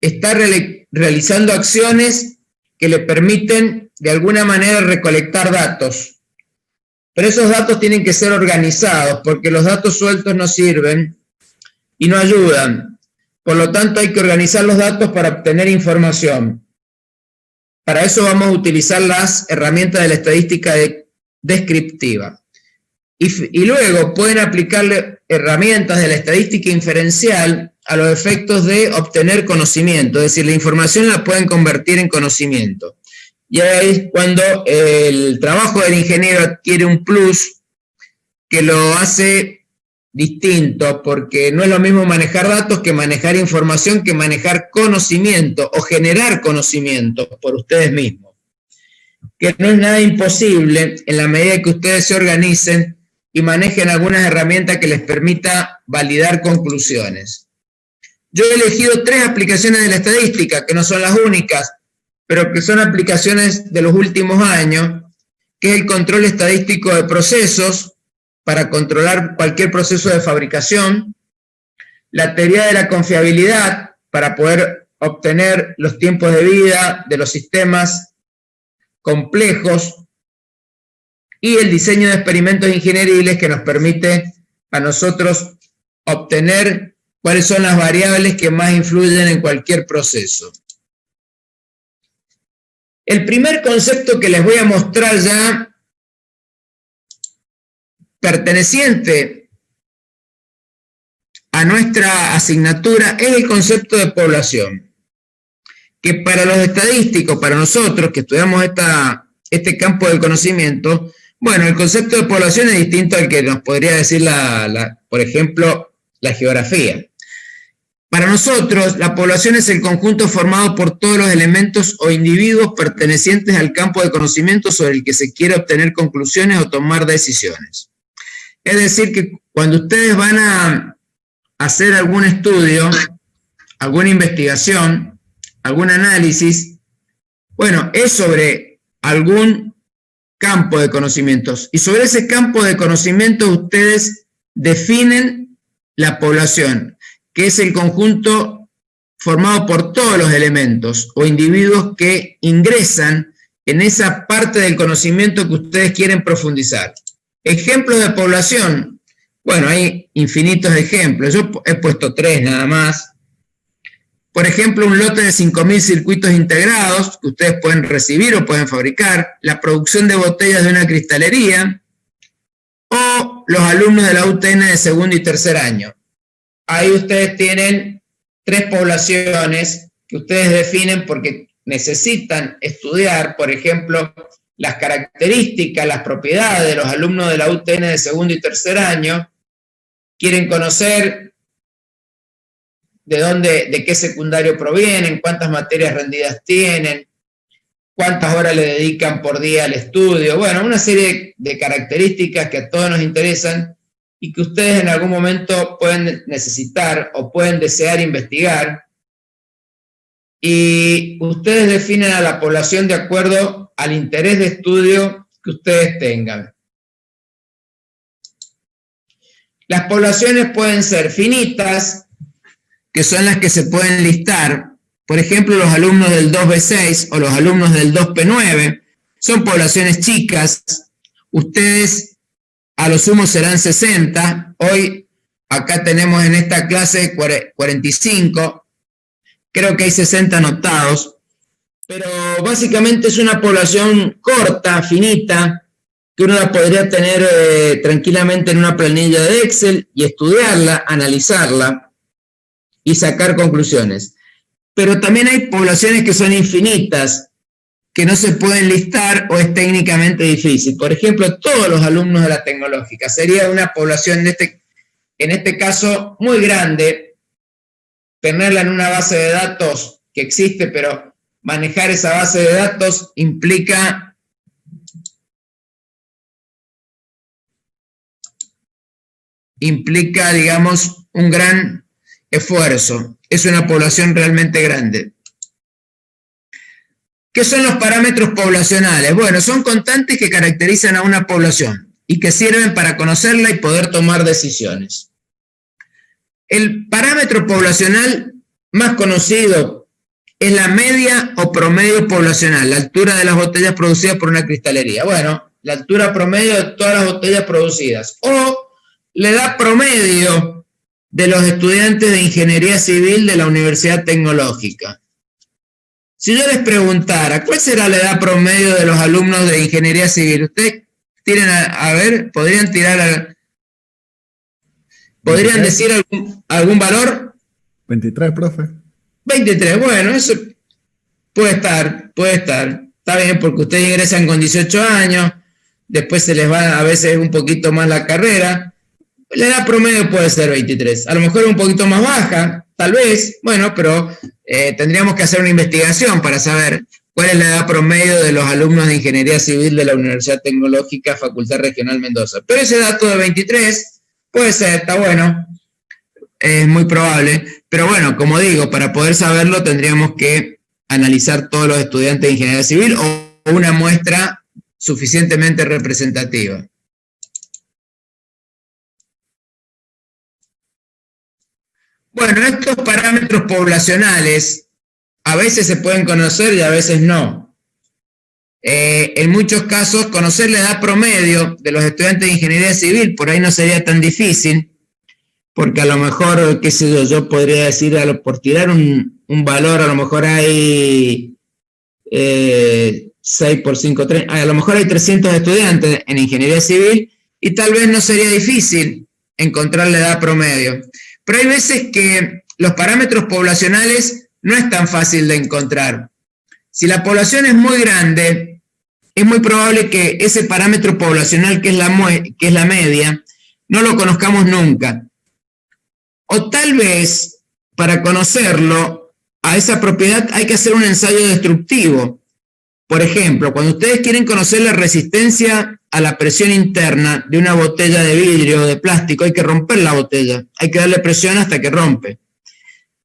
está realizando acciones que le permiten de alguna manera recolectar datos. Pero esos datos tienen que ser organizados, porque los datos sueltos no sirven y no ayudan. Por lo tanto, hay que organizar los datos para obtener información. Para eso vamos a utilizar las herramientas de la estadística descriptiva. Y luego pueden aplicarle herramientas de la estadística inferencial a los efectos de obtener conocimiento, es decir, la información la pueden convertir en conocimiento. Y ahí es cuando el trabajo del ingeniero adquiere un plus que lo hace distinto, porque no es lo mismo manejar datos que manejar información, que manejar conocimiento o generar conocimiento por ustedes mismos. Que no es nada imposible en la medida que ustedes se organicen y manejen algunas herramientas que les permita validar conclusiones. Yo he elegido 3 aplicaciones de la estadística, que no son las únicas, pero que son aplicaciones de los últimos años, que es el control estadístico de procesos, para controlar cualquier proceso de fabricación, la teoría de la confiabilidad, para poder obtener los tiempos de vida de los sistemas complejos, y el diseño de experimentos ingenieriles, que nos permite a nosotros obtener cuáles son las variables que más influyen en cualquier proceso. El primer concepto que les voy a mostrar ya, perteneciente a nuestra asignatura, es el concepto de población, que para los estadísticos, para nosotros que estudiamos este campo del conocimiento, bueno, el concepto de población es distinto al que nos podría decir, por ejemplo, la geografía. Para nosotros, la población es el conjunto formado por todos los elementos o individuos pertenecientes al campo de conocimiento sobre el que se quiere obtener conclusiones o tomar decisiones. Es decir, que cuando ustedes van a hacer algún estudio, alguna investigación, algún análisis, bueno, es sobre algún campo de conocimientos. Y sobre ese campo de conocimientos ustedes definen la población, que es el conjunto formado por todos los elementos o individuos que ingresan en esa parte del conocimiento que ustedes quieren profundizar. Ejemplos de población, bueno, hay infinitos ejemplos, yo he puesto 3 nada más. Por ejemplo, un lote de 5.000 circuitos integrados que ustedes pueden recibir o pueden fabricar, la producción de botellas de una cristalería o los alumnos de la UTN de segundo y tercer año. Ahí ustedes tienen 3 poblaciones que ustedes definen porque necesitan estudiar, por ejemplo, las características, las propiedades de los alumnos de la UTN de segundo y tercer año, quieren conocer de qué secundario provienen, cuántas materias rendidas tienen, cuántas horas le dedican por día al estudio, bueno, una serie de características que a todos nos interesan y que ustedes en algún momento pueden necesitar o pueden desear investigar, y ustedes definen a la población de acuerdo al interés de estudio que ustedes tengan. Las poblaciones pueden ser finitas, que son las que se pueden listar. Por ejemplo, los alumnos del 2B6 o los alumnos del 2P9 son poblaciones chicas. Ustedes a lo sumo serán 60. Hoy acá tenemos en esta clase 45. Creo que hay 60 anotados. Pero básicamente es una población corta, finita, que uno la podría tener tranquilamente en una planilla de Excel y estudiarla, analizarla y sacar conclusiones. Pero también hay poblaciones que son infinitas, que no se pueden listar o es técnicamente difícil. Por ejemplo, todos los alumnos de la tecnológica. Sería una población, en este caso, muy grande, tenerla en una base de datos que existe, pero manejar esa base de datos implica digamos, un gran esfuerzo. Es una población realmente grande. ¿Qué son los parámetros poblacionales? Bueno, son constantes que caracterizan a una población y que sirven para conocerla y poder tomar decisiones. El parámetro poblacional más conocido es la media o promedio poblacional, la altura de las botellas producidas por una cristalería. Bueno, la altura promedio de todas las botellas producidas. O la edad promedio de los estudiantes de ingeniería civil de la Universidad Tecnológica. Si yo les preguntara, ¿cuál será la edad promedio de los alumnos de ingeniería civil? ¿Ustedes tienen a ver, podrían tirar, podrían 23. decir algún valor? 23, profe. 23, bueno, eso puede estar. Está bien, porque ustedes ingresan con 18 años, después se les va a veces un poquito más la carrera. La edad promedio puede ser 23. A lo mejor un poquito más baja, tal vez, bueno, pero tendríamos que hacer una investigación para saber cuál es la edad promedio de los alumnos de Ingeniería Civil de la Universidad Tecnológica Facultad Regional Mendoza. Pero ese dato de 23 puede ser, está bueno, es muy probable. Pero bueno, como digo, para poder saberlo tendríamos que analizar todos los estudiantes de Ingeniería Civil o una muestra suficientemente representativa. Bueno, estos parámetros poblacionales a veces se pueden conocer y a veces no. En muchos casos, conocer la edad promedio de los estudiantes de ingeniería civil por ahí no sería tan difícil, porque a lo mejor, qué sé yo, podría decir, por tirar un valor, a lo mejor hay 6 por 5, 3, a lo mejor hay 300 estudiantes en ingeniería civil y tal vez no sería difícil encontrar la edad promedio. Pero hay veces que los parámetros poblacionales no es tan fácil de encontrar. Si la población es muy grande, es muy probable que ese parámetro poblacional que es la media, no lo conozcamos nunca. O tal vez, para conocerlo, a esa propiedad hay que hacer un ensayo destructivo. Por ejemplo, cuando ustedes quieren conocer la resistencia a la presión interna de una botella de vidrio o de plástico, hay que romper la botella, hay que darle presión hasta que rompe.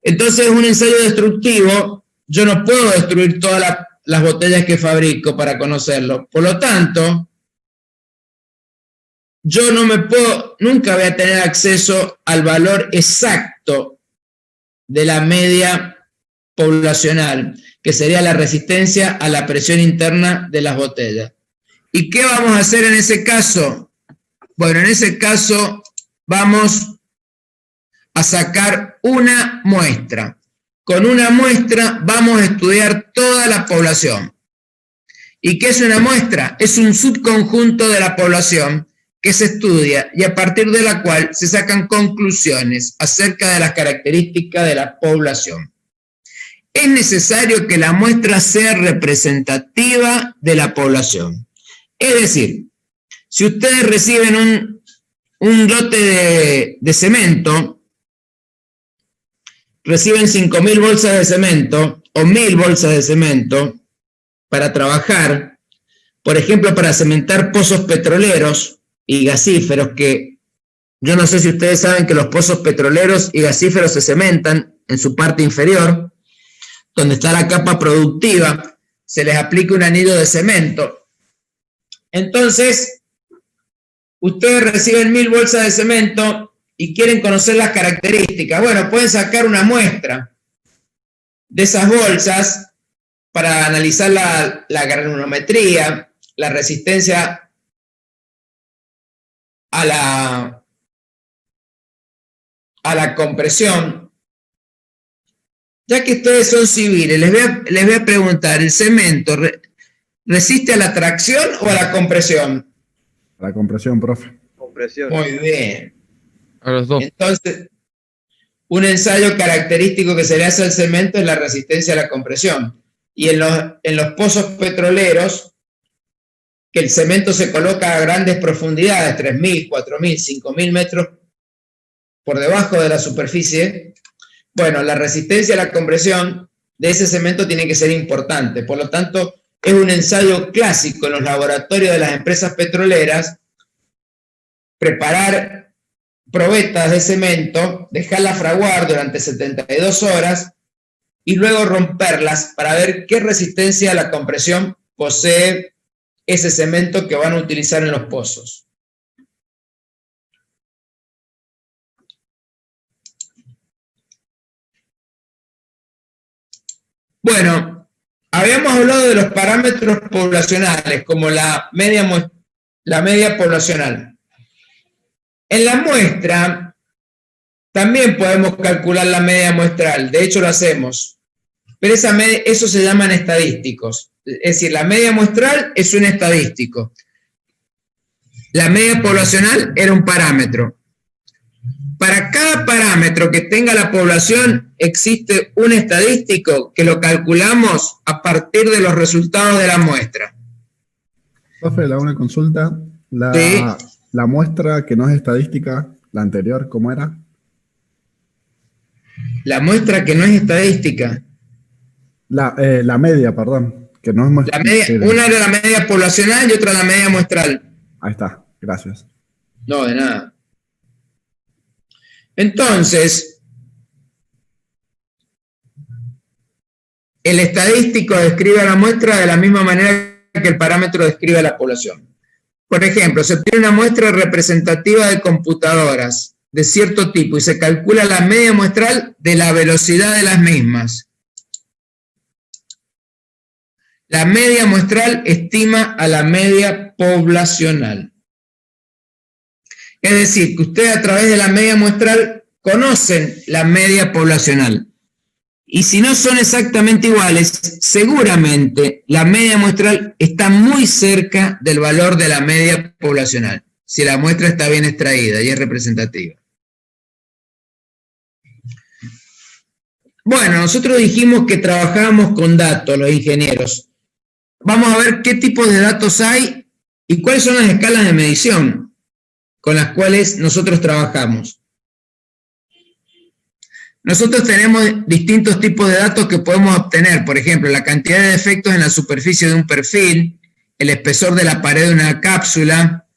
Entonces, un ensayo destructivo, yo no puedo destruir todas las botellas que fabrico para conocerlo. Por lo tanto, yo nunca voy a tener acceso al valor exacto de la media poblacional, que sería la resistencia a la presión interna de las botellas. ¿Y qué vamos a hacer en ese caso? Bueno, en ese caso vamos a sacar una muestra. Con una muestra vamos a estudiar toda la población. ¿Y qué es una muestra? Es un subconjunto de la población que se estudia y a partir de la cual se sacan conclusiones acerca de las características de la población. Es necesario que la muestra sea representativa de la población. Es decir, si ustedes reciben un lote de cemento, reciben 5.000 bolsas de cemento o 1.000 bolsas de cemento para trabajar, por ejemplo, para cementar pozos petroleros y gasíferos, que yo no sé si ustedes saben que los pozos petroleros y gasíferos se cementan en su parte inferior, donde está la capa productiva, se les aplica un anillo de cemento. Entonces, ustedes reciben 1.000 bolsas de cemento y quieren conocer las características. Bueno, pueden sacar una muestra de esas bolsas para analizar la granulometría, la resistencia a la compresión. Ya que ustedes son civiles, les voy a preguntar, ¿el cemento resiste a la tracción o a la compresión? La compresión, profe. Compresión. Muy bien. A los dos. Entonces, un ensayo característico que se le hace al cemento es la resistencia a la compresión. Y en los pozos petroleros, que el cemento se coloca a grandes profundidades, 3.000, 4.000, 5.000 metros por debajo de la superficie, bueno, la resistencia a la compresión de ese cemento tiene que ser importante. Por lo tanto, es un ensayo clásico en los laboratorios de las empresas petroleras preparar probetas de cemento, dejarlas fraguar durante 72 horas y luego romperlas para ver qué resistencia a la compresión posee ese cemento que van a utilizar en los pozos. Bueno, habíamos hablado de los parámetros poblacionales, como la media poblacional. En la muestra también podemos calcular la media muestral, de hecho lo hacemos, pero eso se llaman estadísticos. Es decir, la media muestral es un estadístico. La media poblacional era un parámetro. Para cada parámetro que tenga la población existe un estadístico que lo calculamos a partir de los resultados de la muestra. Profe, le hago una consulta. Sí. La muestra que no es estadística, la anterior, ¿cómo era? La muestra que no es estadística. La media, perdón. Que no es muestra. Una era la media poblacional y otra la media muestral. Ahí está, gracias. No, de nada. Entonces, el estadístico describe a la muestra de la misma manera que el parámetro describe a la población. Por ejemplo, se obtiene una muestra representativa de computadoras de cierto tipo y se calcula la media muestral de la velocidad de las mismas. La media muestral estima a la media poblacional. Es decir, que ustedes a través de la media muestral conocen la media poblacional. Y si no son exactamente iguales, seguramente la media muestral está muy cerca del valor de la media poblacional, si la muestra está bien extraída y es representativa. Bueno, nosotros dijimos que trabajábamos con datos, los ingenieros. Vamos a ver qué tipos de datos hay y cuáles son las escalas de medición con las cuales nosotros trabajamos. Nosotros tenemos distintos tipos de datos que podemos obtener, por ejemplo, la cantidad de defectos en la superficie de un perfil, el espesor de la pared de una cápsula,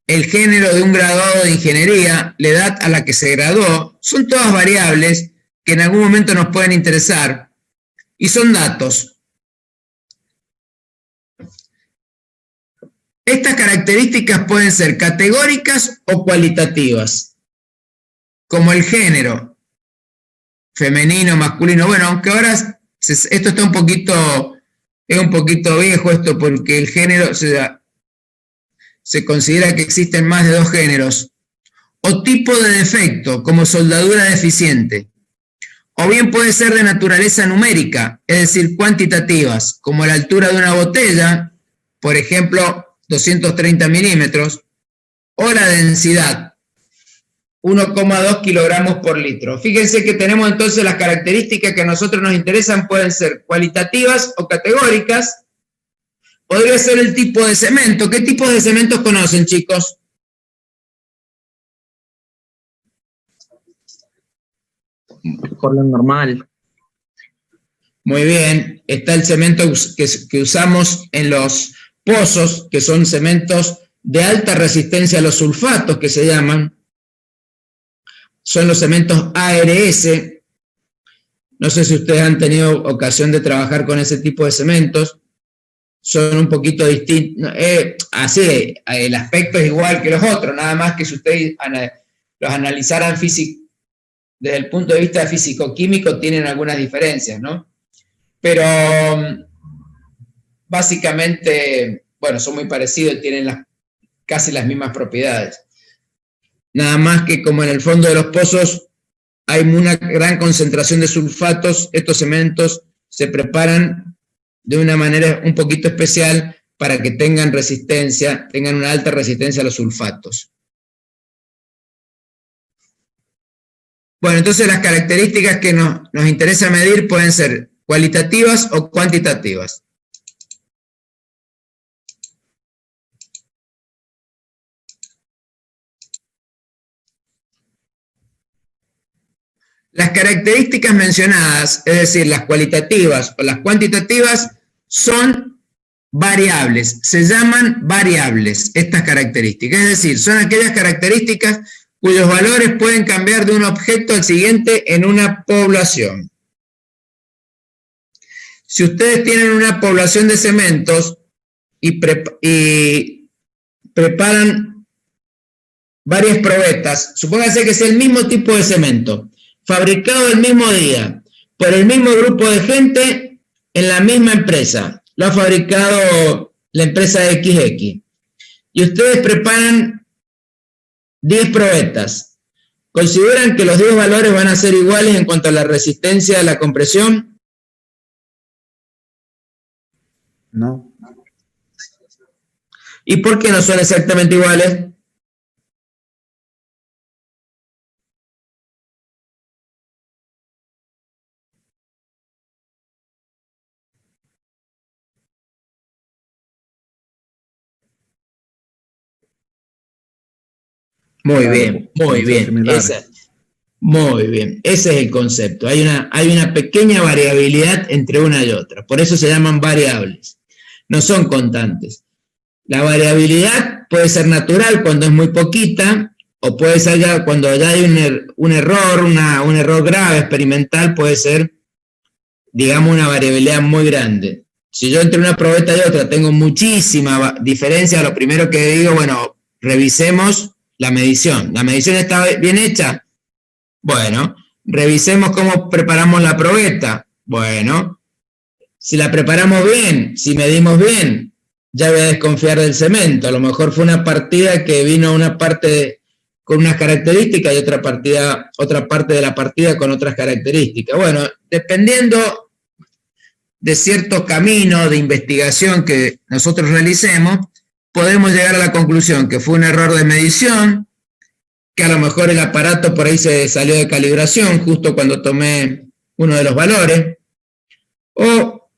el género de un graduado de ingeniería, la edad a la que se graduó, son todas variables que en algún momento nos pueden interesar y son datos. Estas características pueden ser categóricas o cualitativas, como el género, femenino, masculino. Bueno, aunque ahora esto está un poquito viejo esto, porque el género se considera que existen más de dos géneros. O tipo de defecto, como soldadura deficiente. O bien puede ser de naturaleza numérica, es decir, cuantitativas, como la altura de una botella, por ejemplo, 230 milímetros, o la densidad, 1,2 kilogramos por litro. Fíjense que tenemos entonces las características que a nosotros nos interesan, pueden ser cualitativas o categóricas. Podría ser el tipo de cemento. ¿Qué tipos de cementos conocen, chicos? Portland normal. Muy bien. Está el cemento que usamos en los pozos, que son cementos de alta resistencia a los sulfatos, que se llaman. Son los cementos ARS. No sé si ustedes han tenido ocasión de trabajar con ese tipo de cementos. Son un poquito distintos. Así, el aspecto es igual que los otros, nada más que si ustedes los analizaran desde el punto de vista físico-químico, tienen algunas diferencias, ¿no? Pero básicamente, bueno, son muy parecidos y tienen casi las mismas propiedades. Nada más que como en el fondo de los pozos hay una gran concentración de sulfatos, estos cementos se preparan de una manera un poquito especial para que tengan resistencia, tengan una alta resistencia a los sulfatos. Bueno, entonces las características que nos interesa medir pueden ser cualitativas o cuantitativas. Las características mencionadas, es decir, las cualitativas o las cuantitativas, son variables, se llaman variables estas características, es decir, son aquellas características cuyos valores pueden cambiar de un objeto al siguiente en una población. Si ustedes tienen una población de cementos y preparan varias probetas, supónganse que es el mismo tipo de cemento, fabricado el mismo día, por el mismo grupo de gente, en la misma empresa. Lo ha fabricado la empresa XX. Y ustedes preparan 10 probetas. ¿Consideran que los 10 valores van a ser iguales en cuanto a la resistencia a la compresión? No. ¿Y por qué no son exactamente iguales? Muy bien, muy bien. Muy bien, ese es el concepto. Hay una pequeña variabilidad entre una y otra. Por eso se llaman variables. No son constantes. La variabilidad puede ser natural cuando es muy poquita, o puede ser ya cuando ya hay un error grave experimental, puede ser, digamos, una variabilidad muy grande. Si yo entre una probeta y otra tengo muchísima diferencia, lo primero que digo, bueno, revisemos la medición. ¿La medición está bien hecha? Bueno, revisemos cómo preparamos la probeta. Bueno, si la preparamos bien, si medimos bien, ya voy a desconfiar del cemento. A lo mejor fue una partida que vino una parte con unas características y otra parte de la partida con otras características. Bueno, dependiendo de cierto camino de investigación que nosotros realicemos, podemos llegar a la conclusión que fue un error de medición, que a lo mejor el aparato por ahí se salió de calibración justo cuando tomé uno de los valores, o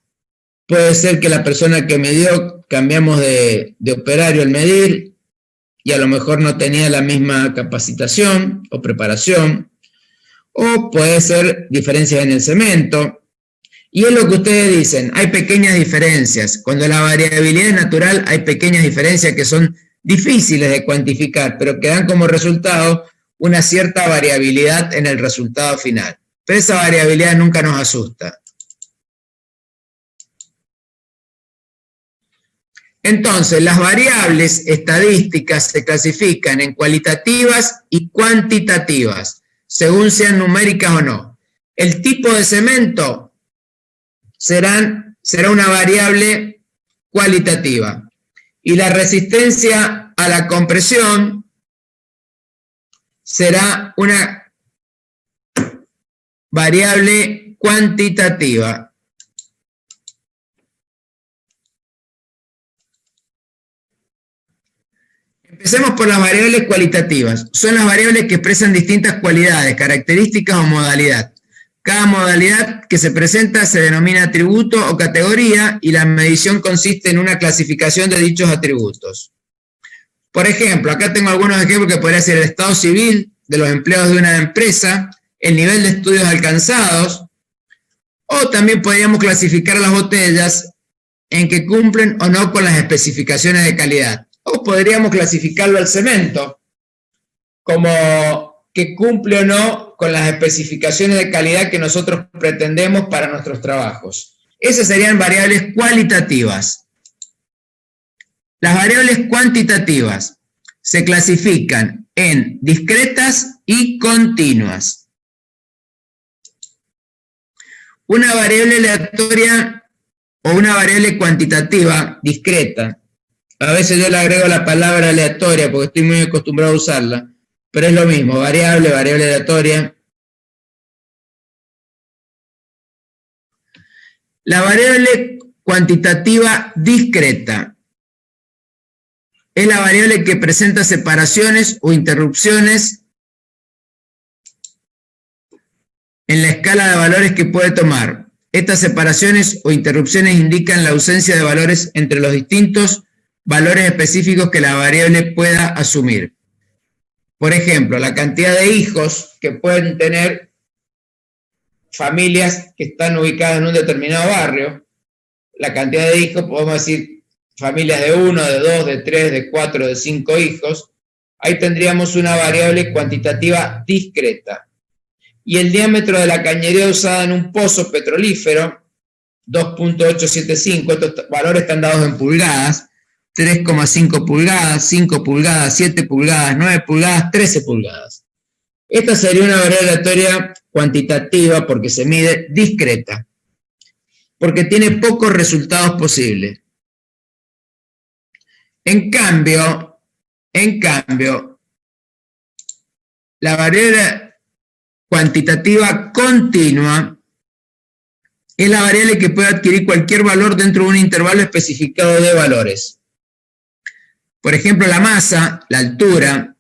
puede ser que la persona que midió, cambiamos de operario al medir, y a lo mejor no tenía la misma capacitación o preparación, o puede ser diferencias en el cemento. Y es lo que ustedes dicen, hay pequeñas diferencias. Cuando la variabilidad es natural, hay pequeñas diferencias que son difíciles de cuantificar, pero que dan como resultado una cierta variabilidad en el resultado final. Pero esa variabilidad nunca nos asusta. Entonces, las variables estadísticas se clasifican en cualitativas y cuantitativas, según sean numéricas o no. El tipo de cemento será una variable cualitativa. Y la resistencia a la compresión será una variable cuantitativa. Empecemos por las variables cualitativas. Son las variables que expresan distintas cualidades, características o modalidad. Cada modalidad que se presenta se denomina atributo o categoría y la medición consiste en una clasificación de dichos atributos. Por ejemplo, acá tengo algunos ejemplos que podría ser el estado civil de los empleados de una empresa, el nivel de estudios alcanzados, o también podríamos clasificar las botellas en que cumplen o no con las especificaciones de calidad. O podríamos clasificarlo al cemento como que cumple o no con las especificaciones de calidad que nosotros pretendemos para nuestros trabajos. Esas serían variables cualitativas. Las variables cuantitativas se clasifican en discretas y continuas. Una variable aleatoria o una variable cuantitativa discreta, a veces yo le agrego la palabra aleatoria porque estoy muy acostumbrado a usarla, pero es lo mismo, variable aleatoria. La variable cuantitativa discreta es la variable que presenta separaciones o interrupciones en la escala de valores que puede tomar. Estas separaciones o interrupciones indican la ausencia de valores entre los distintos valores específicos que la variable pueda asumir. Por ejemplo, la cantidad de hijos que pueden tener familias que están ubicadas en un determinado barrio. La cantidad de hijos, podemos decir, familias de 1, de 2, de 3, de 4, de 5 hijos. Ahí tendríamos una variable cuantitativa discreta. Y el diámetro de la cañería usada en un pozo petrolífero, 2.875, estos valores están dados en pulgadas, 3,5 pulgadas, 5 pulgadas, 7 pulgadas, 9 pulgadas, 13 pulgadas. Esta sería una variable aleatoria cuantitativa porque se mide discreta, porque tiene pocos resultados posibles. En cambio, la variable cuantitativa continua es la variable que puede adquirir cualquier valor dentro de un intervalo especificado de valores. Por ejemplo, la masa, la altura,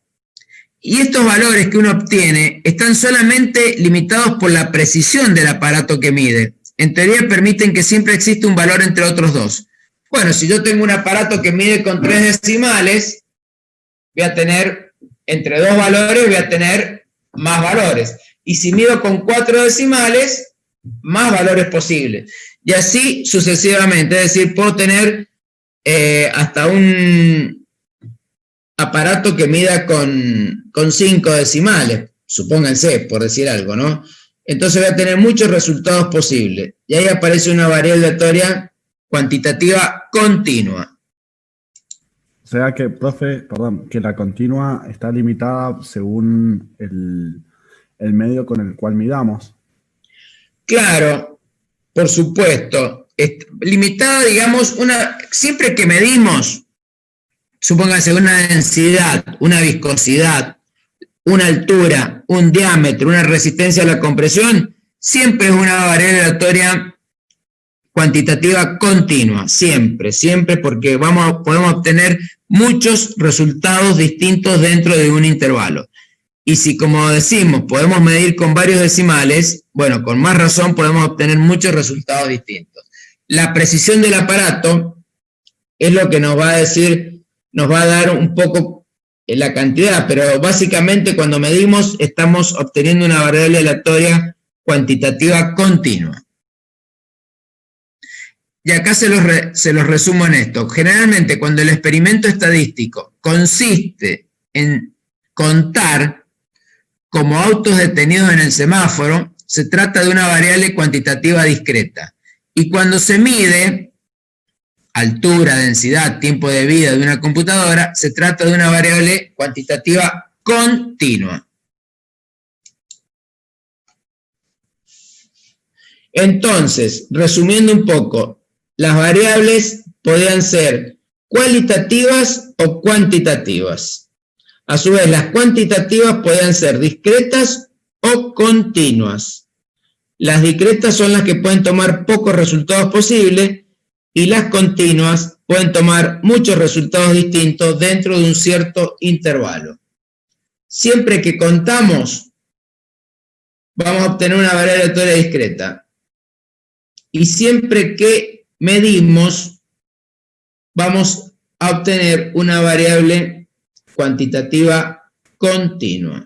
y estos valores que uno obtiene están solamente limitados por la precisión del aparato que mide. En teoría permiten que siempre exista un valor entre otros dos. Bueno, si yo tengo un aparato que mide con 3 decimales, voy a tener, entre dos valores, voy a tener más valores. Y si mido con 4 decimales, más valores posibles. Y así sucesivamente, es decir, puedo tener hasta un aparato que mida con 5 decimales, supónganse, por decir algo, ¿no? Entonces voy a tener muchos resultados posibles. Y ahí aparece una variable aleatoria cuantitativa continua. O sea que, profe, perdón, que la continua está limitada según el medio con el cual midamos. Claro, por supuesto. Limitada, digamos, siempre que medimos, supóngase una densidad, una viscosidad, una altura, un diámetro, una resistencia a la compresión, siempre es una variable aleatoria cuantitativa continua, siempre, porque podemos obtener muchos resultados distintos dentro de un intervalo. Y si, como decimos, podemos medir con varios decimales, bueno, con más razón podemos obtener muchos resultados distintos. La precisión del aparato es lo que nos va a decir, nos va a dar un poco la cantidad, pero básicamente cuando medimos estamos obteniendo una variable aleatoria cuantitativa continua. Y acá se los resumo en esto. Generalmente cuando el experimento estadístico consiste en contar como autos detenidos en el semáforo, se trata de una variable cuantitativa discreta. Y cuando se mide altura, densidad, tiempo de vida de una computadora, se trata de una variable cuantitativa continua. Entonces, resumiendo un poco, las variables podían ser cualitativas o cuantitativas. A su vez, las cuantitativas podían ser discretas o continuas. Las discretas son las que pueden tomar pocos resultados posibles y las continuas pueden tomar muchos resultados distintos dentro de un cierto intervalo. Siempre que contamos, vamos a obtener una variable aleatoria discreta. Y siempre que medimos, vamos a obtener una variable cuantitativa continua.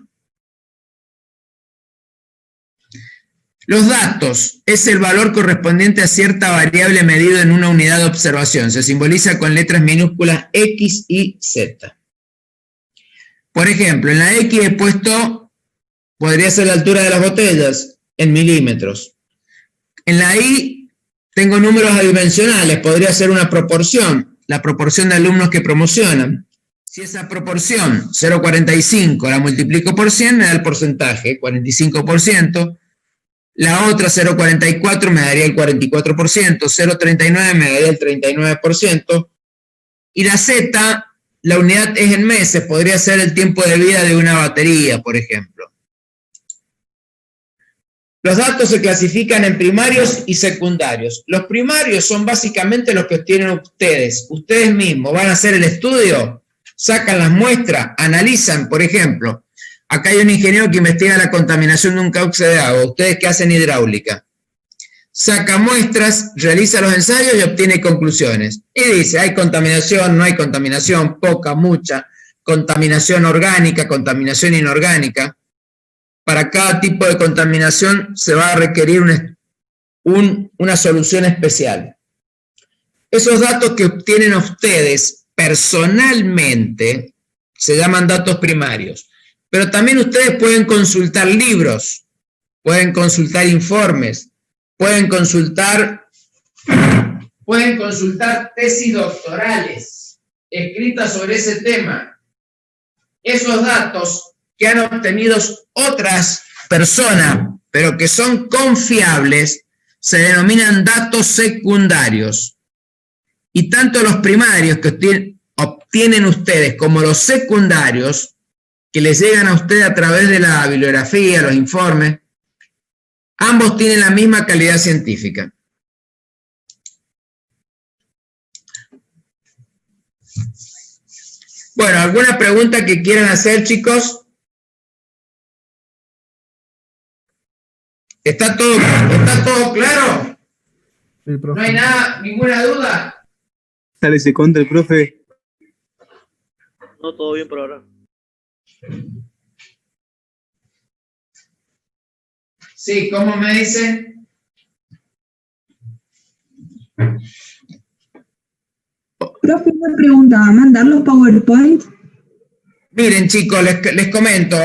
Los datos es el valor correspondiente a cierta variable medido en una unidad de observación. Se simboliza con letras minúsculas X y Z. Por ejemplo, en la X he puesto, podría ser la altura de las botellas, en milímetros. En la Y tengo números adimensionales, podría ser una proporción, la proporción de alumnos que promocionan. Si esa proporción, 0,45, la multiplico por 100, me da el porcentaje, 45%. La otra, 0,44, me daría el 44%. 0,39 me daría el 39%. Y la Z, la unidad es en meses, podría ser el tiempo de vida de una batería, por ejemplo. Los datos se clasifican en primarios y secundarios. Los primarios son básicamente los que obtienen ustedes. Ustedes mismos van a hacer el estudio, sacan las muestras, analizan, por ejemplo. Acá hay un ingeniero que investiga la contaminación de un cauce de agua. Ustedes que hacen hidráulica. Saca muestras, realiza los ensayos y obtiene conclusiones. Y dice, hay contaminación, no hay contaminación, poca, mucha, contaminación orgánica, contaminación inorgánica. Para cada tipo de contaminación se va a requerir una solución especial. Esos datos que obtienen ustedes personalmente se llaman datos primarios. Pero también ustedes pueden consultar libros, pueden consultar informes, pueden consultar tesis doctorales escritas sobre ese tema. Esos datos que han obtenido otras personas pero que son confiables, se denominan datos secundarios. Y tanto los primarios que obtienen ustedes como los secundarios que les llegan a ustedes a través de la bibliografía, los informes, ambos tienen la misma calidad científica. Bueno, ¿alguna pregunta que quieran hacer, chicos? ¿Está todo claro? Sí, profe. ¿No hay nada, ninguna duda? Sale ese contra el profe. No, todo bien por ahora. Sí, ¿cómo me dice? Profe, una pregunta, ¿mandar los PowerPoint? Miren, chicos, les comento,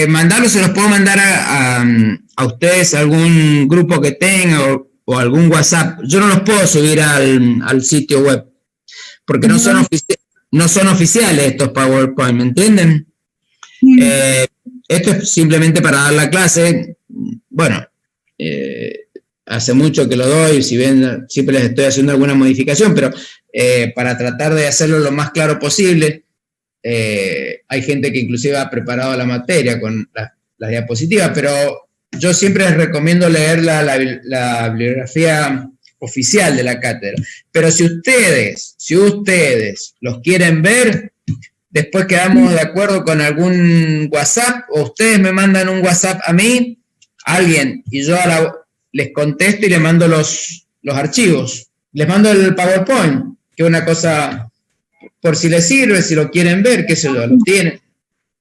mandarlos se los puedo mandar a ustedes, a algún grupo que tenga o algún WhatsApp. Yo no los puedo subir al sitio web, porque no son oficiales estos PowerPoint, ¿me entienden? Esto es simplemente para dar la clase. Bueno, hace mucho que lo doy, si bien siempre les estoy haciendo alguna modificación, pero para tratar de hacerlo lo más claro posible. Hay gente que inclusive ha preparado la materia con las diapositivas, pero yo siempre les recomiendo leer la bibliografía oficial de la cátedra. Pero si ustedes los quieren ver, después quedamos de acuerdo con algún WhatsApp, o ustedes me mandan un WhatsApp a mí, alguien, y yo les contesto y les mando los archivos. Les mando el PowerPoint, que es una cosa, por si les sirve, si lo quieren ver, qué sé yo, lo tienen.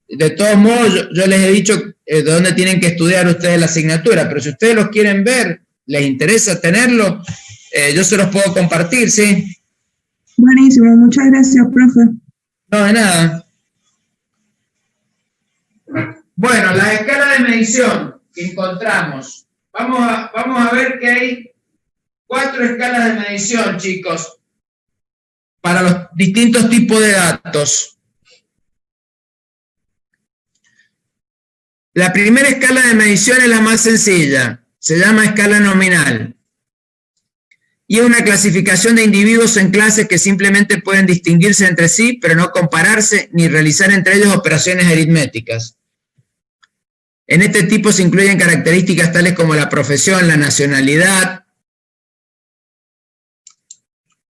De todos modos, yo les he dicho de dónde tienen que estudiar ustedes la asignatura, pero si ustedes los quieren ver, les interesa tenerlo, yo se los puedo compartir, ¿sí? Buenísimo, muchas gracias, profe. No, de nada. Bueno, las escalas de medición que encontramos. Vamos a ver que hay 4 escalas de medición, chicos, para los distintos tipos de datos. La primera escala de medición es la más sencilla, se llama escala nominal. Y es una clasificación de individuos en clases que simplemente pueden distinguirse entre sí, pero no compararse ni realizar entre ellos operaciones aritméticas. En este tipo se incluyen características tales como la profesión, la nacionalidad,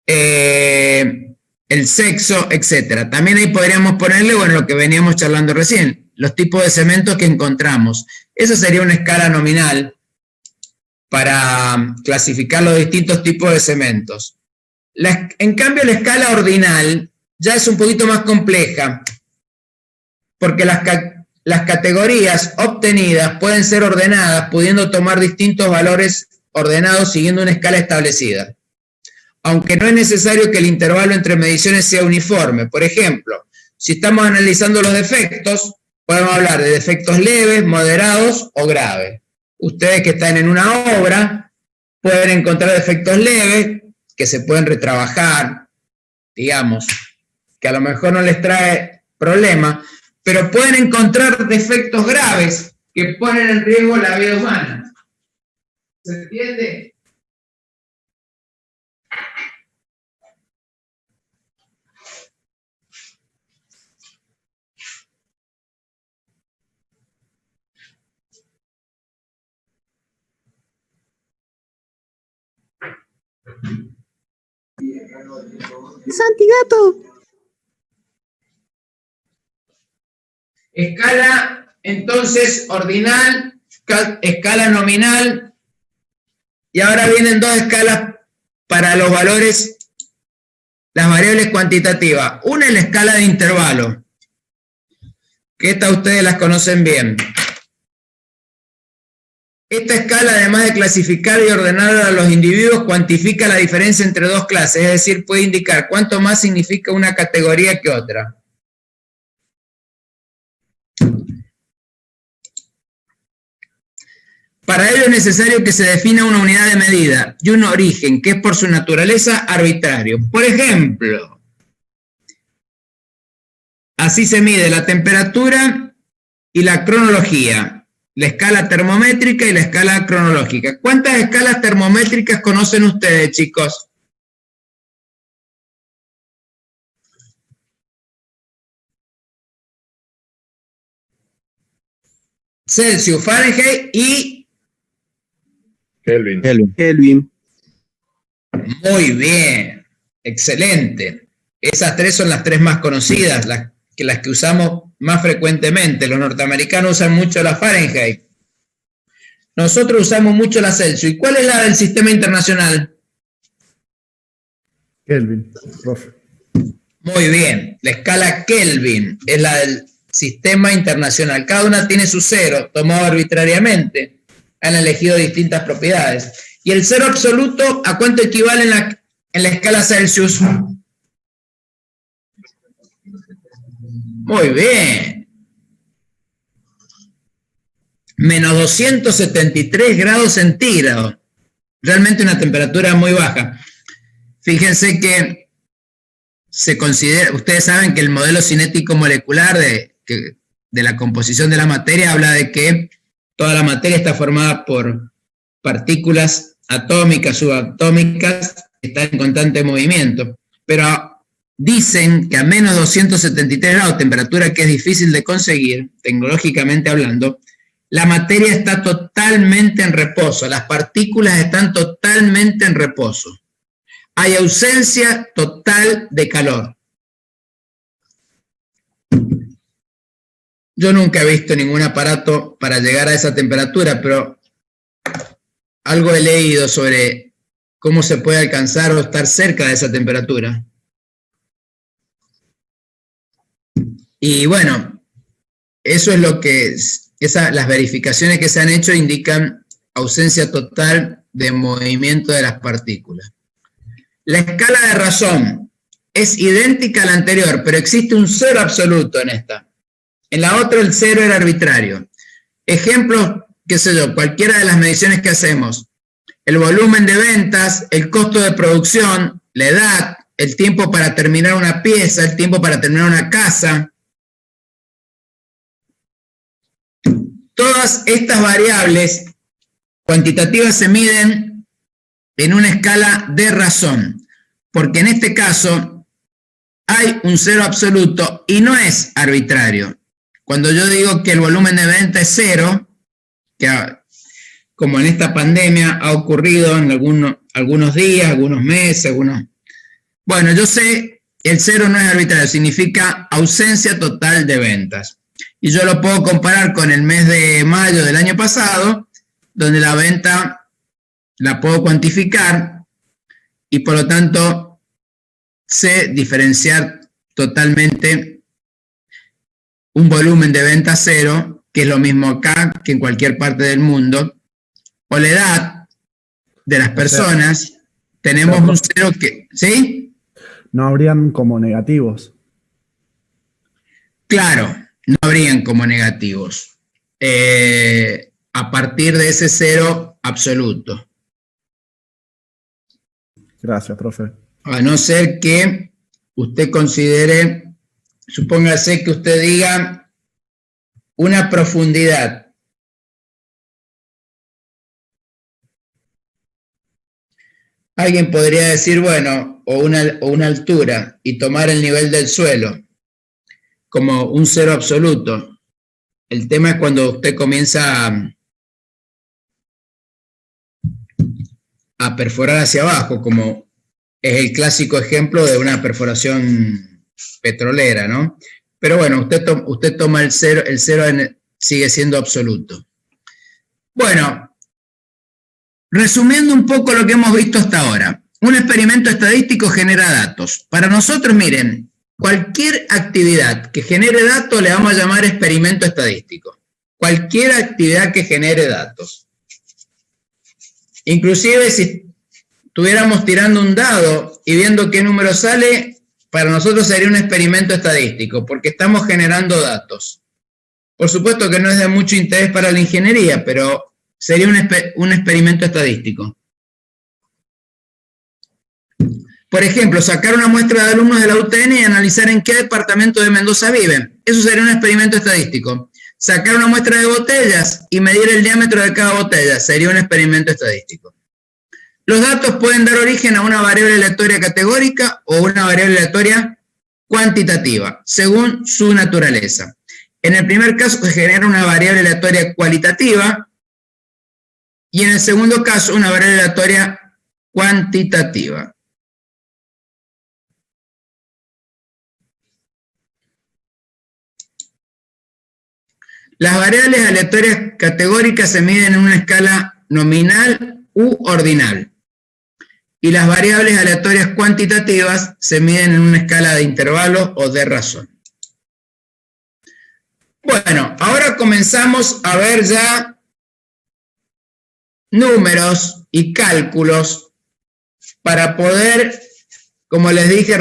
el sexo, etc. También ahí podríamos ponerle, bueno, lo que veníamos charlando recién, los tipos de cementos que encontramos. Esa sería una escala nominal para clasificar los distintos tipos de cementos. En cambio, la escala ordinal ya es un poquito más compleja, porque las categorías obtenidas pueden ser ordenadas, pudiendo tomar distintos valores ordenados siguiendo una escala establecida. Aunque no es necesario que el intervalo entre mediciones sea uniforme. Por ejemplo, si estamos analizando los defectos, podemos hablar de defectos leves, moderados o graves. Ustedes que están en una obra pueden encontrar defectos leves que se pueden retrabajar, digamos, que a lo mejor no les trae problema, pero pueden encontrar defectos graves que ponen en riesgo la vida humana. ¿Se entiende? Santigato. Escala, entonces, ordinal, escala nominal, y ahora vienen 2 escalas para los valores, las variables cuantitativas. Una es la escala de intervalo, que esta ustedes las conocen bien. Esta escala, además de clasificar y ordenar a los individuos, cuantifica la diferencia entre 2 clases, es decir, puede indicar cuánto más significa una categoría que otra. Para ello es necesario que se defina una unidad de medida y un origen, que es por su naturaleza arbitrario. Por ejemplo, así se mide la temperatura y la cronología. la escala termométrica y la escala cronológica. ¿Cuántas escalas termométricas conocen ustedes, chicos? Celsius, Fahrenheit y... Kelvin. Kelvin. Muy bien, excelente. Esas tres son las tres más conocidas, las que usamos más frecuentemente. Los norteamericanos usan mucho la Fahrenheit. Nosotros usamos mucho la Celsius. ¿Y cuál es la del sistema internacional? Kelvin, profe. Muy bien, la escala Kelvin es la del sistema internacional. Cada una tiene su cero, tomado arbitrariamente. Han elegido distintas propiedades. ¿Y el cero absoluto a cuánto equivale en la escala Celsius? Muy bien. Menos 273 grados centígrados. Realmente una temperatura muy baja. Fíjense que se considera, ustedes saben que el modelo cinético molecular de la composición de la materia habla de que toda la materia está formada por partículas atómicas, subatómicas, que están en constante movimiento. Pero dicen que a menos 273 grados, temperatura que es difícil de conseguir, tecnológicamente hablando, la materia está totalmente en reposo, las partículas están totalmente en reposo. Hay ausencia total de calor. Yo nunca he visto ningún aparato para llegar a esa temperatura, pero algo he leído sobre cómo se puede alcanzar o estar cerca de esa temperatura. Y bueno, eso es lo que las verificaciones que se han hecho indican ausencia total de movimiento de las partículas. La escala de razón es idéntica a la anterior, pero existe un cero absoluto en esta. En la otra el cero era arbitrario. Ejemplos, qué sé yo, cualquiera de las mediciones que hacemos. El volumen de ventas, el costo de producción, la edad, el tiempo para terminar una pieza, el tiempo para terminar una casa. Todas estas variables cuantitativas se miden en una escala de razón, porque en este caso hay un cero absoluto y no es arbitrario. Cuando yo digo que el volumen de venta es cero, que como en esta pandemia ha ocurrido en algunos días, algunos meses, Bueno, yo sé que el cero no es arbitrario, significa ausencia total de ventas. Y yo lo puedo comparar con el mes de mayo del año pasado, donde la venta la puedo cuantificar y por lo tanto sé diferenciar totalmente un volumen de venta cero, que es lo mismo acá que en cualquier parte del mundo, o la edad de las personas, tenemos un cero que... ¿Sí? No habrían como negativos. Claro, no habrían como negativos. A partir de ese cero absoluto. Gracias, profe. A no ser que usted considere, supóngase que usted diga una profundidad. Alguien podría decir, bueno, o una altura y tomar el nivel del suelo como un cero absoluto. El tema es cuando usted comienza a perforar hacia abajo, como es el clásico ejemplo de una perforación petrolera, ¿no? Pero bueno, usted toma el cero sigue siendo absoluto. Bueno, resumiendo un poco lo que hemos visto hasta ahora, un experimento estadístico genera datos. Para nosotros, miren, cualquier actividad que genere datos le vamos a llamar experimento estadístico. Cualquier actividad que genere datos. Inclusive si estuviéramos tirando un dado y viendo qué número sale, para nosotros sería un experimento estadístico, porque estamos generando datos. Por supuesto que no es de mucho interés para la ingeniería, pero sería un experimento estadístico. Por ejemplo, sacar una muestra de alumnos de la UTN y analizar en qué departamento de Mendoza viven. Eso sería un experimento estadístico. sacar una muestra de botellas y medir el diámetro de cada botella. Sería un experimento estadístico. Los datos pueden dar origen a una variable aleatoria categórica o una variable aleatoria cuantitativa, según su naturaleza. En el primer caso se genera una variable aleatoria cualitativa y en el segundo caso una variable aleatoria cuantitativa. Las variables aleatorias categóricas se miden en una escala nominal u ordinal. Y las variables aleatorias cuantitativas se miden en una escala de intervalo o de razón. Bueno, ahora comenzamos a ver ya números y cálculos para poder, como les dije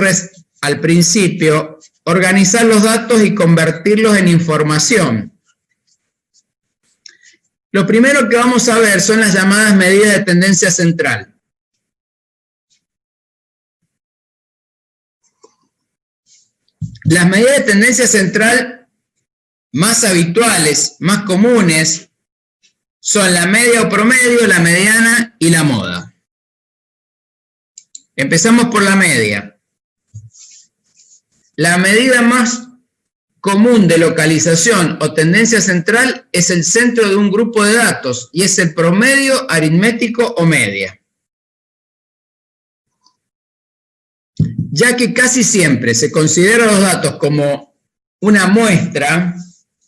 al principio, organizar los datos y convertirlos en información. Lo primero que vamos a ver son las llamadas medidas de tendencia central. Las medidas de tendencia central más habituales, más comunes, son la media o promedio, la mediana y la moda. Empezamos por la media. La medida más común de localización o tendencia central es el centro de un grupo de datos y es el promedio aritmético o media. Ya que casi siempre se consideran los datos como una muestra,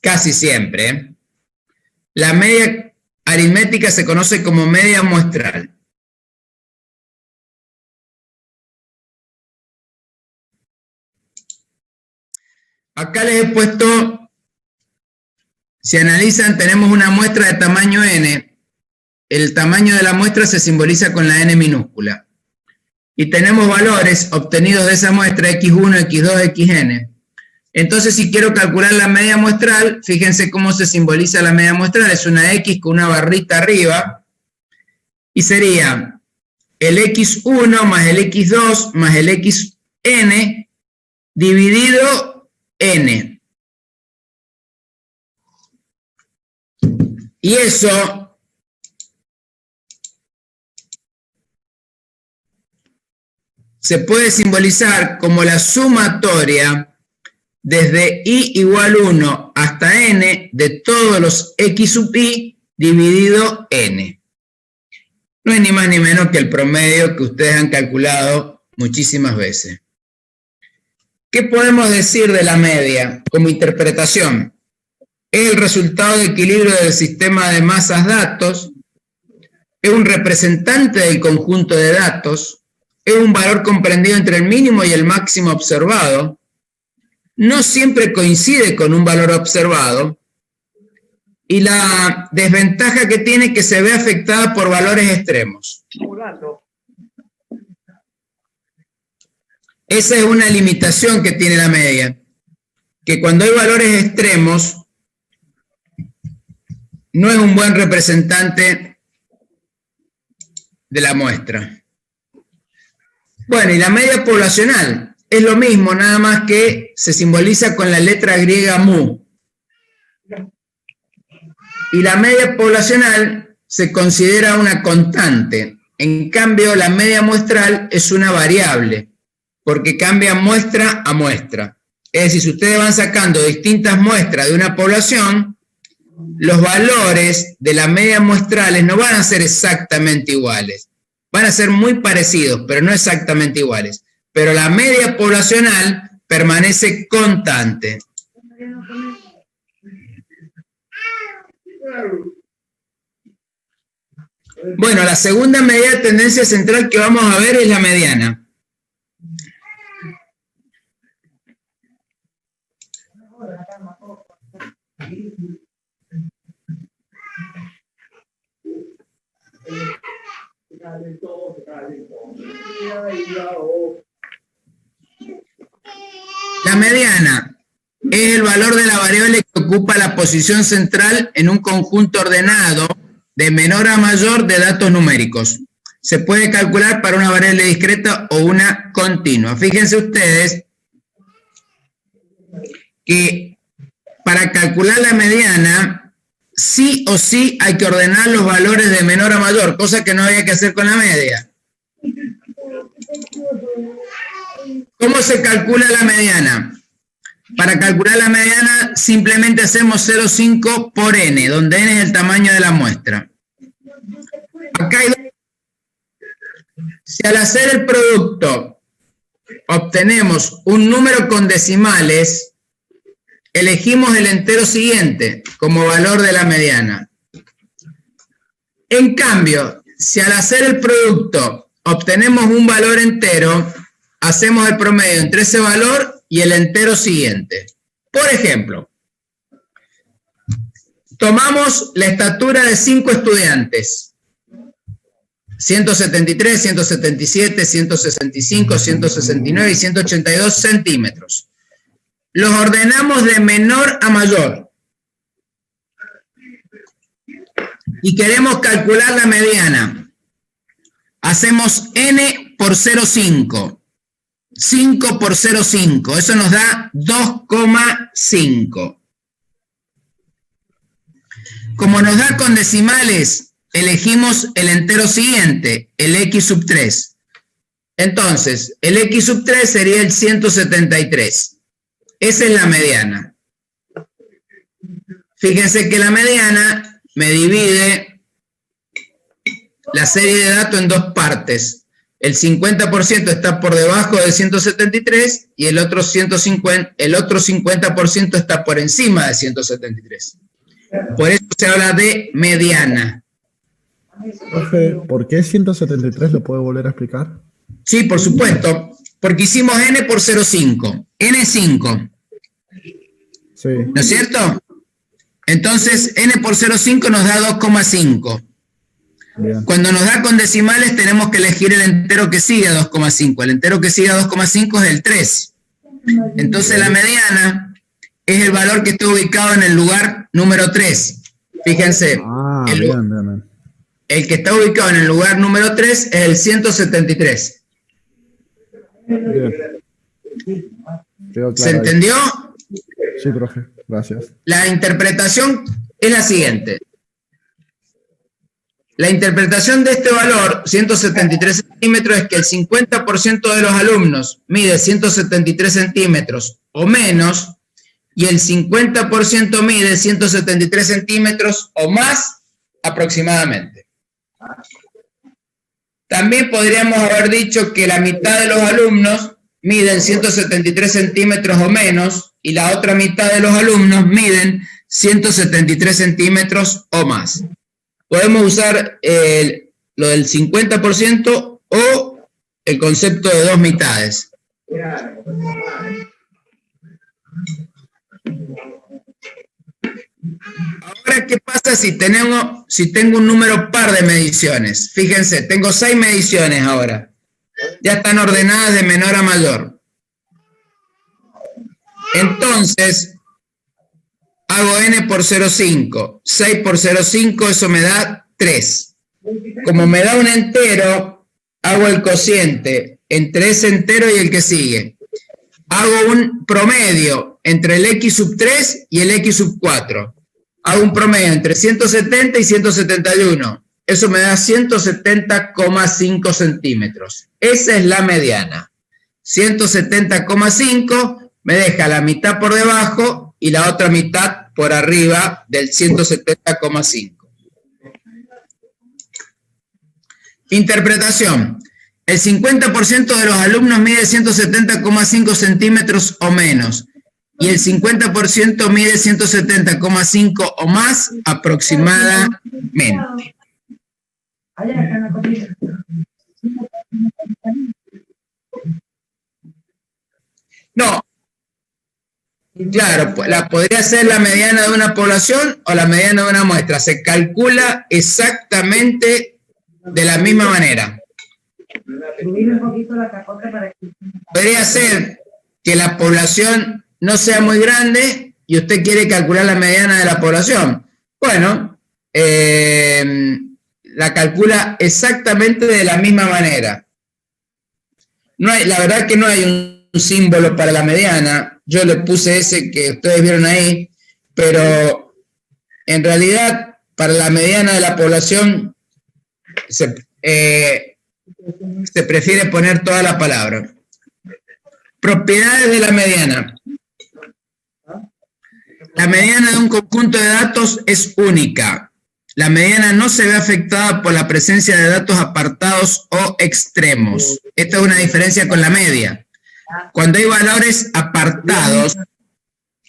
casi siempre, la media aritmética se conoce como media muestral. Acá les he puesto, si analizan, tenemos una muestra de tamaño n. El tamaño de la muestra se simboliza con la n minúscula. Y tenemos valores obtenidos de esa muestra, x1, x2, xn. Entonces, si quiero calcular la media muestral, fíjense cómo se simboliza la media muestral. Es una x con una barrita arriba. Y sería el x1 más el x2 más el xn dividido n. Y eso se puede simbolizar como la sumatoria desde i igual 1 hasta n de todos los x sub i dividido n. No es ni más ni menos que el promedio que ustedes han calculado muchísimas veces. ¿Qué podemos decir de la media como interpretación? Es el resultado de equilibrio del sistema de masas datos, es un representante del conjunto de datos, es un valor comprendido entre el mínimo y el máximo observado, no siempre coincide con un valor observado, y la desventaja que tiene es que se ve afectada por valores extremos. Esa es una limitación que tiene la media, que cuando hay valores extremos, no es un buen representante de la muestra. Bueno, y la media poblacional es lo mismo, nada más que se simboliza con la letra griega mu. Y la media poblacional se considera una constante. En cambio, la media muestral es una variable, porque cambia muestra a muestra. Es decir, si ustedes van sacando distintas muestras de una población, los valores de las medias muestrales no van a ser exactamente iguales. Van a ser muy parecidos, pero no exactamente iguales. Pero la media poblacional permanece constante. Bueno, la segunda medida de tendencia central que vamos a ver es la mediana. La mediana es el valor de la variable que ocupa la posición central en un conjunto ordenado de menor a mayor de datos numéricos. Se puede calcular para una variable discreta o una continua. Fíjense ustedes que para calcular la mediana, sí o sí hay que ordenar los valores de menor a mayor, cosa que no había que hacer con la media. ¿Cómo se calcula la mediana? Para calcular la mediana simplemente hacemos 0,5 por n, donde n es el tamaño de la muestra. Acá hay... Si al hacer el producto obtenemos un número con decimales, elegimos el entero siguiente como valor de la mediana. En cambio, si al hacer el producto obtenemos un valor entero, hacemos el promedio entre ese valor y el entero siguiente. Por ejemplo, tomamos la estatura de 5 estudiantes. 173, 177, 165, 169 y 182 centímetros. Los ordenamos de menor a mayor. Y queremos calcular la mediana. Hacemos n por 0,5. 5 por 0,5. Eso nos da 2,5. Como nos da con decimales, elegimos el entero siguiente, el x sub 3. Entonces, el x sub 3 sería el 173. Esa es la mediana. Fíjense que la mediana me divide la serie de datos en dos partes. El 50% está por debajo de 173 y el otro 50% está por encima de 173. Por eso se habla de mediana. Profe, ¿por qué 173? ¿Lo puede volver a explicar? Sí, por supuesto, porque hicimos n por 0,5. n es 5. Sí. ¿No es cierto? Entonces, n por 0,5 nos da 2,5. Bien. Cuando nos da con decimales tenemos que elegir el entero que sigue a 2,5. El entero que sigue a 2,5 es el 3. Entonces la mediana es el valor que está ubicado en el lugar número 3. Fíjense. Bien. El que está ubicado en el lugar número 3 es el 173. Bien. Quedó claro. ¿Se entendió? Sí, profe. Gracias. La interpretación es la siguiente. La interpretación de este valor, 173 centímetros, es que el 50% de los alumnos mide 173 centímetros o menos y el 50% mide 173 centímetros o más aproximadamente. También podríamos haber dicho que la mitad de los alumnos miden 173 centímetros o menos y la otra mitad de los alumnos miden 173 centímetros o más. Podemos usar lo del 50% o el concepto de dos mitades. Ahora, ¿qué pasa si tengo un número par de mediciones? Fíjense, tengo 6 mediciones ahora. Ya están ordenadas de menor a mayor. Entonces, hago n por 0,5. 6 por 0,5, eso me da 3. Como me da un entero, hago el cociente entre ese entero y el que sigue. Hago un promedio entre el x sub 3 y el x sub 4. Hago un promedio entre 170 y 171. Eso me da 170,5 centímetros. Esa es la mediana. 170,5 me deja la mitad por debajo y la otra mitad por arriba del 170,5. Interpretación. El 50% de los alumnos mide 170,5 centímetros o menos y el 50% mide 170,5 o más aproximadamente. No. Claro, la podría ser la mediana de una población o la mediana de una muestra. Se calcula exactamente de la misma manera. Podría ser que la población no sea muy grande y usted quiere calcular la mediana de la población. Bueno, la calcula exactamente de la misma manera. No hay, la verdad que no hay un símbolo para la mediana. Yo le puse ese que ustedes vieron ahí. pero en realidad para la mediana de la población se prefiere poner toda la palabra. Propiedades de la mediana. La mediana de un conjunto de datos es única. La mediana no se ve afectada por la presencia de datos apartados o extremos. Esta es una diferencia con la media. Cuando hay valores apartados,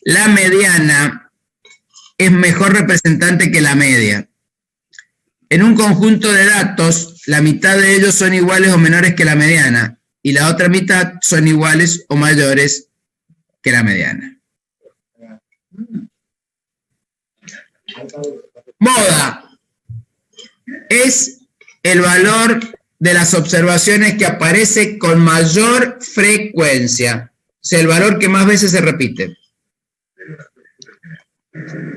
la mediana es mejor representante que la media. En un conjunto de datos, la mitad de ellos son iguales o menores que la mediana, y la otra mitad son iguales o mayores que la mediana. Moda es el valor de las observaciones que aparece con mayor frecuencia, o sea, el valor que más veces se repite.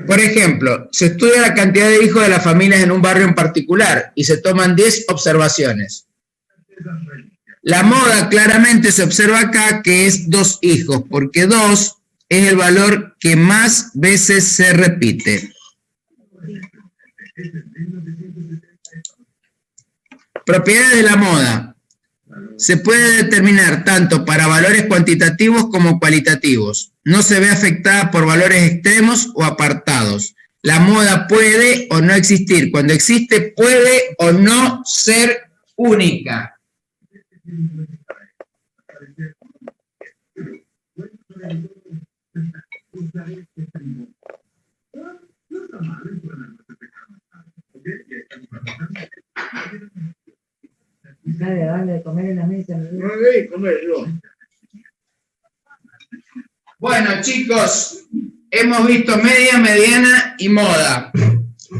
Por ejemplo, se estudia la cantidad de hijos de las familias en un barrio en particular y se toman 10 observaciones. La moda claramente se observa acá que es 2 hijos, porque 2 es el valor que más veces se repite. Propiedades de la moda. Se puede determinar tanto para valores cuantitativos como cualitativos. No se ve afectada por valores extremos o apartados. La moda puede o no existir. Cuando existe, puede o no ser única. Bueno, chicos, hemos visto media, mediana y moda.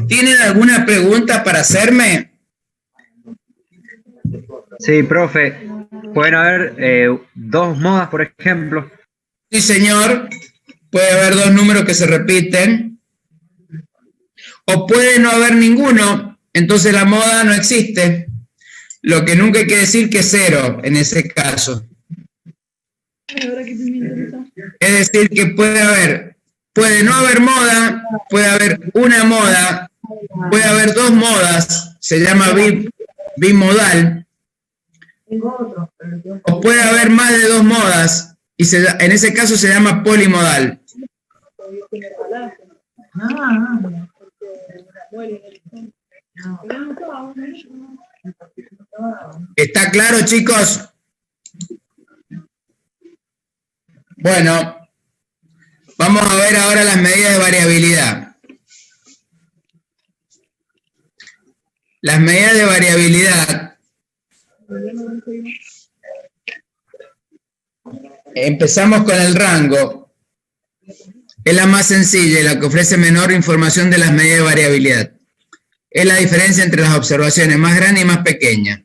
¿Tienen alguna pregunta para hacerme? Sí, profe. Pueden haber 2 modas, por ejemplo. Sí, señor. Puede haber 2 números que se repiten. O puede no haber ninguno. Entonces la moda no existe. Lo que nunca hay que decir que es 0 en ese caso. Es decir, que puede no haber moda, puede haber una moda, puede haber 2 modas, se llama bimodal, o puede haber más de 2 modas, y en ese caso se llama polimodal. ¿Está claro, chicos? Bueno, vamos a ver ahora las medidas de variabilidad. Las medidas de variabilidad. Empezamos con el rango. Es la más sencilla y la que ofrece menor información de las medidas de variabilidad. Es la diferencia entre las observaciones más grandes y más pequeñas.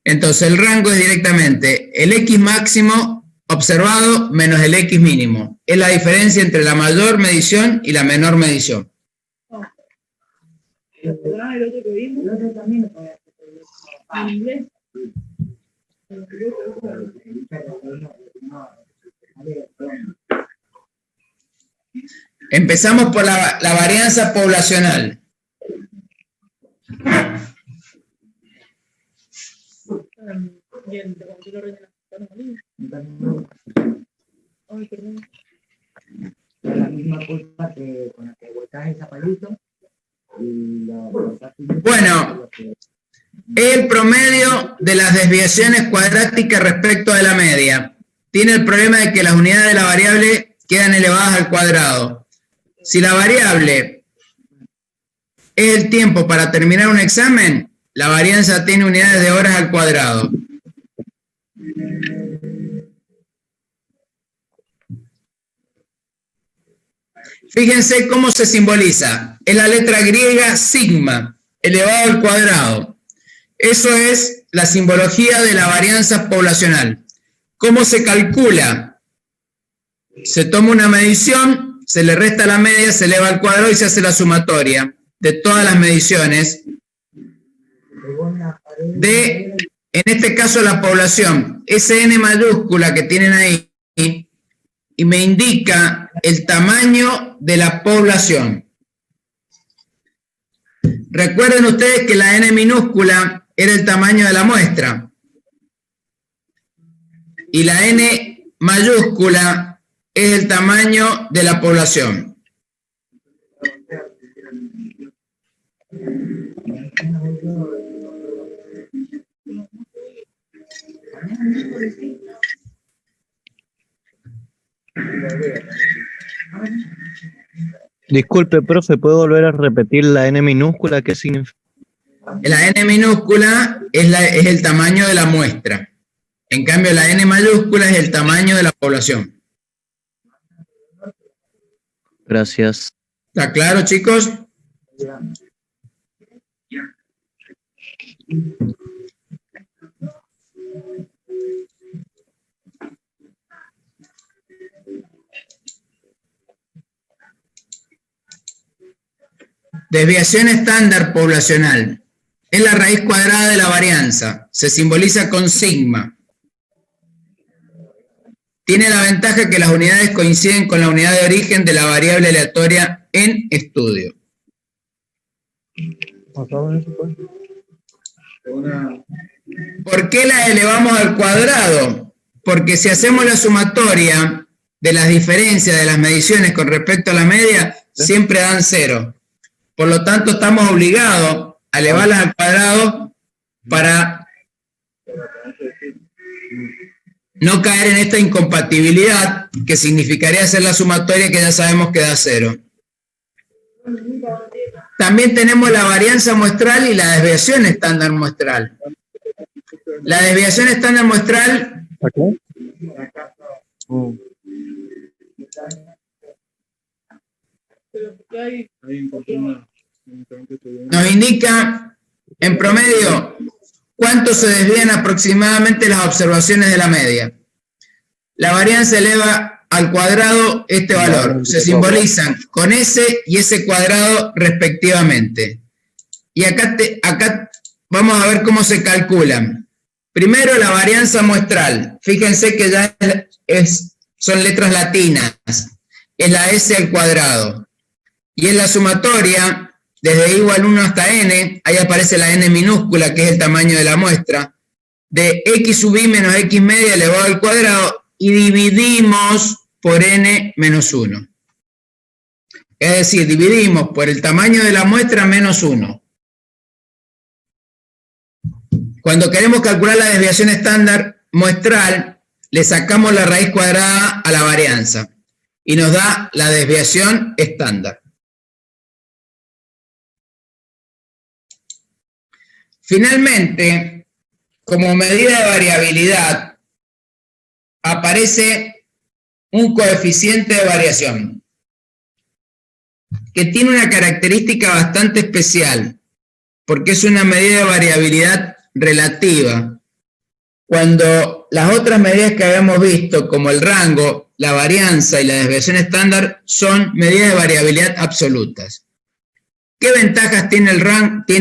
Entonces, el rango es directamente el X máximo observado menos el X mínimo. Es la diferencia entre la mayor medición y la menor medición. Empezamos por la varianza poblacional. Bueno, el promedio de las desviaciones cuadráticas respecto de la media. Tiene el problema de que las unidades de la variable quedan elevadas al cuadrado. Si la variable es el tiempo para terminar un examen, la varianza tiene unidades de horas al cuadrado. Fíjense cómo se simboliza. Es la letra griega sigma, elevado al cuadrado. Eso es la simbología de la varianza poblacional. ¿Cómo se calcula? Se toma una medición, se le resta la media, se eleva al cuadrado y se hace la sumatoria de todas las mediciones de, en este caso, la población. Ese N mayúscula que tienen ahí y me indica el tamaño de la población. Recuerden ustedes que la n minúscula era el tamaño de la muestra y la n mayúscula es el tamaño de la población. Disculpe, profe, ¿puedo volver a repetir la n minúscula? ¿Qué significa? La n minúscula es el tamaño de la muestra. En cambio, la n mayúscula es el tamaño de la población. Gracias. ¿Está claro, chicos? Desviación estándar poblacional. Es la raíz cuadrada de la varianza. Se simboliza con sigma. Tiene la ventaja que las unidades coinciden con la unidad de origen de la variable aleatoria en estudio. ¿Por qué la elevamos al cuadrado? Porque si hacemos la sumatoria de las diferencias de las mediciones con respecto a la media, siempre dan 0. Por lo tanto, estamos obligados a elevarlas al cuadrado para no caer en esta incompatibilidad que significaría hacer la sumatoria que ya sabemos que da 0. También tenemos la varianza muestral y la desviación estándar muestral. La desviación estándar muestral nos indica en promedio cuánto se desvían aproximadamente las observaciones de la media. La varianza eleva al cuadrado este valor. Se simbolizan con S y S cuadrado respectivamente. Y acá vamos a ver cómo se calculan. Primero la varianza muestral. Fíjense que ya son letras latinas. Es la S al cuadrado. Y en la sumatoria, desde igual 1 hasta n, ahí aparece la n minúscula, que es el tamaño de la muestra, de x sub i menos x media elevado al cuadrado, y dividimos por n menos 1. Es decir, dividimos por el tamaño de la muestra menos 1. Cuando queremos calcular la desviación estándar muestral, le sacamos la raíz cuadrada a la varianza, y nos da la desviación estándar. Finalmente, como medida de variabilidad, aparece un coeficiente de variación que tiene una característica bastante especial, porque es una medida de variabilidad relativa. Cuando las otras medidas que habíamos visto, como el rango, la varianza y la desviación estándar, son medidas de variabilidad absolutas. ¿Qué ventajas tiene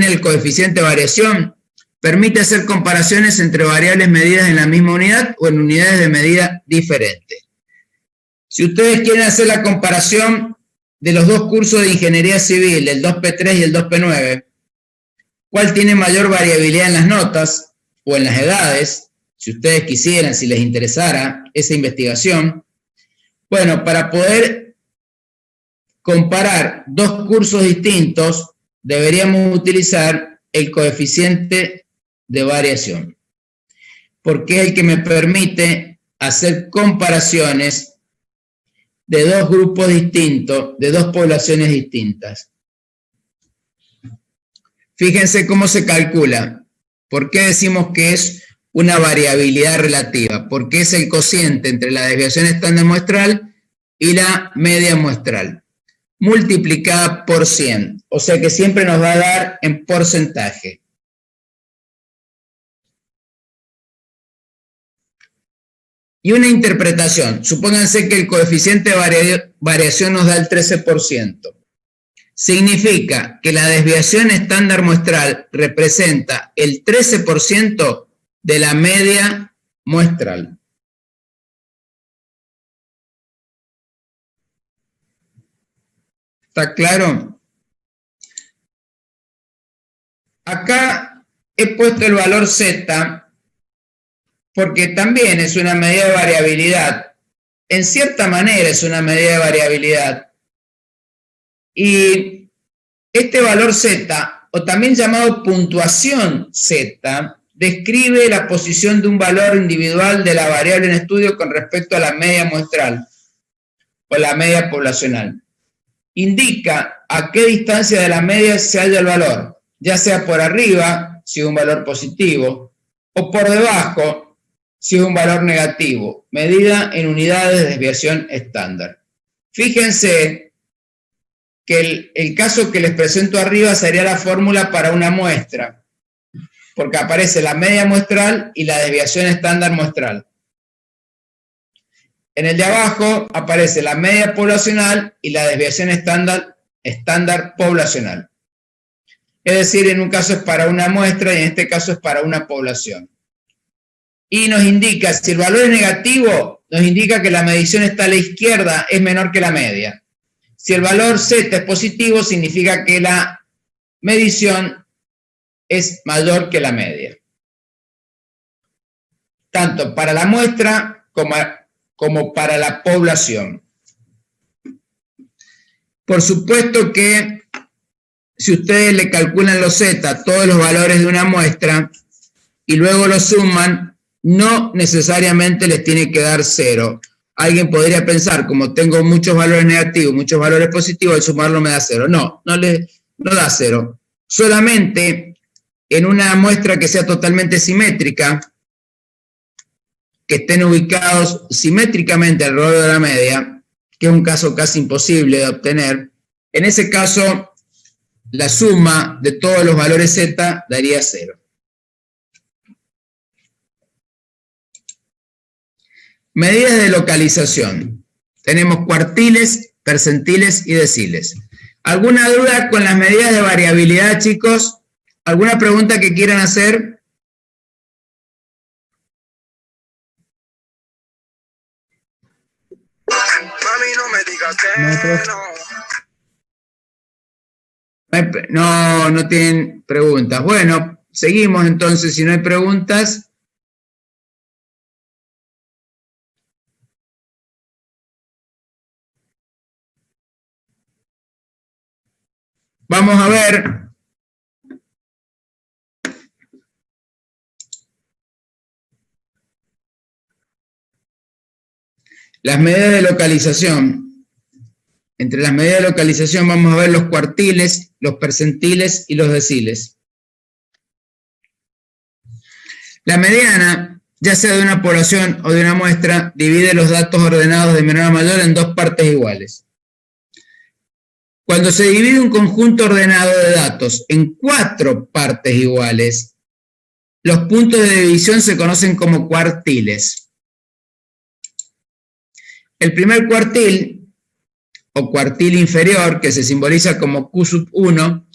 el coeficiente de variación? Permite hacer comparaciones entre variables medidas en la misma unidad o en unidades de medida diferentes. Si ustedes quieren hacer la comparación de los dos cursos de ingeniería civil, el 2P3 y el 2P9, ¿cuál tiene mayor variabilidad en las notas o en las edades? Si ustedes quisieran, si les interesara esa investigación. Bueno, para poder comparar dos cursos distintos, deberíamos utilizar el coeficiente de variación, porque es el que me permite hacer comparaciones de dos grupos distintos, de dos poblaciones distintas. Fíjense cómo se calcula. ¿Por qué decimos que es una variabilidad relativa? Porque es el cociente entre la desviación estándar muestral y la media muestral, multiplicada por 100. O sea que siempre nos va a dar en porcentaje. Y una interpretación. Supónganse que el coeficiente de variación nos da el 13%. Significa que la desviación estándar muestral representa el 13% de la media muestral. ¿Está claro? Acá he puesto el valor Z porque también es una medida de variabilidad. En cierta manera es una medida de variabilidad. Y este valor Z, o también llamado puntuación Z, describe la posición de un valor individual de la variable en estudio con respecto a la media muestral o la media poblacional. Indica a qué distancia de la media se halla el valor, ya sea por arriba, si es un valor positivo, o por debajo, si es un valor negativo, medida en unidades de desviación estándar. Fíjense que el caso que les presento arriba sería la fórmula para una muestra, porque aparece la media muestral y la desviación estándar muestral. En el de abajo aparece la media poblacional y la desviación estándar poblacional. Es decir, en un caso es para una muestra y en este caso es para una población. Y nos indica, si el valor es negativo, nos indica que la medición está a la izquierda, es menor que la media. Si el valor Z es positivo, significa que la medición es mayor que la media. Tanto para la muestra como para la población. Por supuesto que si ustedes le calculan los Z, todos los valores de una muestra, y luego los suman, no necesariamente les tiene que dar 0. Alguien podría pensar, como tengo muchos valores negativos, muchos valores positivos, al sumarlo me da 0. No da 0. Solamente en una muestra que sea totalmente simétrica, que estén ubicados simétricamente alrededor de la media, que es un caso casi imposible de obtener, en ese caso la suma de todos los valores Z daría 0. Medidas de localización. Tenemos cuartiles, percentiles y deciles. ¿Alguna duda con las medidas de variabilidad, chicos? ¿Alguna pregunta que quieran hacer? Mami, no me digas que no. No tienen preguntas. Bueno, seguimos entonces, si no hay preguntas. Vamos a ver las medidas de localización. Entre las medidas de localización vamos a ver los cuartiles, los percentiles y los deciles. La mediana, ya sea de una población o de una muestra, divide los datos ordenados de menor a mayor en dos partes iguales. Cuando se divide un conjunto ordenado de datos en 4 partes iguales, los puntos de división se conocen como cuartiles. El primer cuartil, o cuartil inferior, que se simboliza como Q1,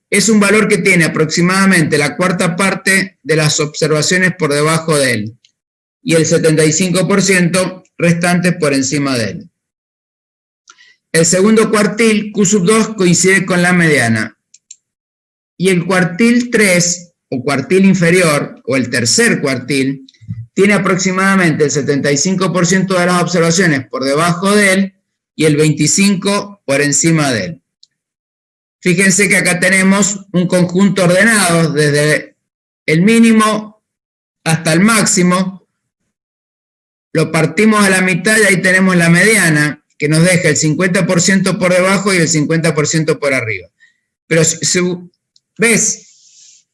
es un valor que tiene aproximadamente la cuarta parte de las observaciones por debajo de él, y el 75% restante por encima de él. El segundo cuartil, Q2, coincide con la mediana. Y el cuartil 3, o cuartil inferior, o el tercer cuartil, tiene aproximadamente el 75% de las observaciones por debajo de él y el 25% por encima de él. Fíjense que acá tenemos un conjunto ordenado desde el mínimo hasta el máximo. Lo partimos a la mitad y ahí tenemos la mediana, que nos deja el 50% por debajo y el 50% por arriba. Pero si ves,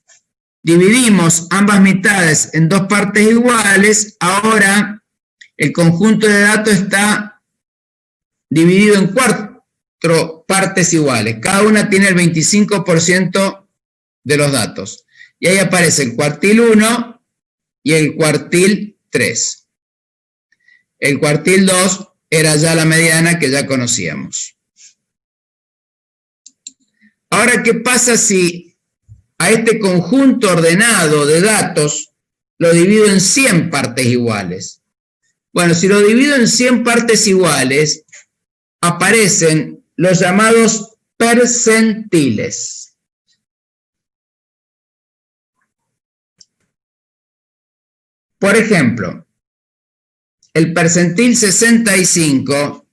dividimos ambas mitades en dos partes iguales, ahora el conjunto de datos está dividido en 4 partes iguales. Cada una tiene el 25% de los datos. Y ahí aparece el cuartil 1 y el cuartil 3. El cuartil 2 era ya la mediana que ya conocíamos. Ahora, ¿qué pasa si a este conjunto ordenado de datos lo divido en 100 partes iguales? Bueno, si lo divido en 100 partes iguales, aparecen los llamados percentiles. Por ejemplo, el percentil 65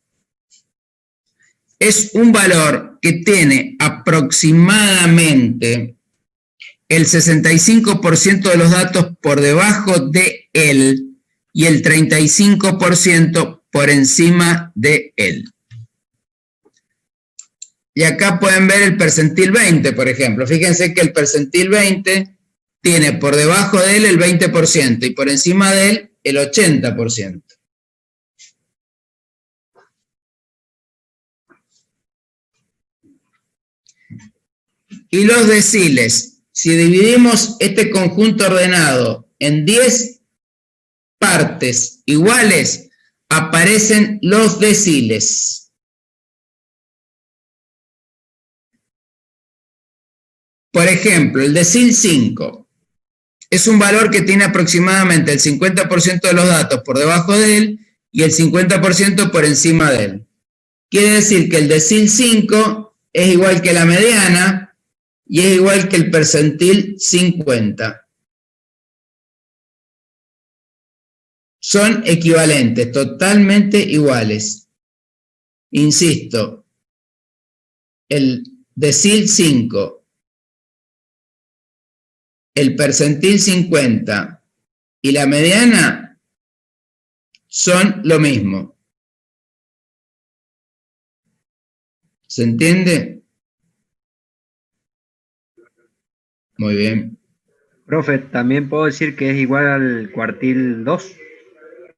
es un valor que tiene aproximadamente el 65% de los datos por debajo de él y el 35% por encima de él. Y acá pueden ver el percentil 20, por ejemplo. Fíjense que el percentil 20 tiene por debajo de él el 20% y por encima de él el 80%. Y los deciles, si dividimos este conjunto ordenado en 10 partes iguales, aparecen los deciles. Por ejemplo, el decil 5 es un valor que tiene aproximadamente el 50% de los datos por debajo de él y el 50% por encima de él. Quiere decir que el decil 5 es igual que la mediana y es igual que el percentil 50. Son equivalentes, totalmente iguales. Insisto, el decil 5, el percentil 50 y la mediana son lo mismo. ¿Se entiende? Muy bien. Profe, ¿también puedo decir que es igual al cuartil 2?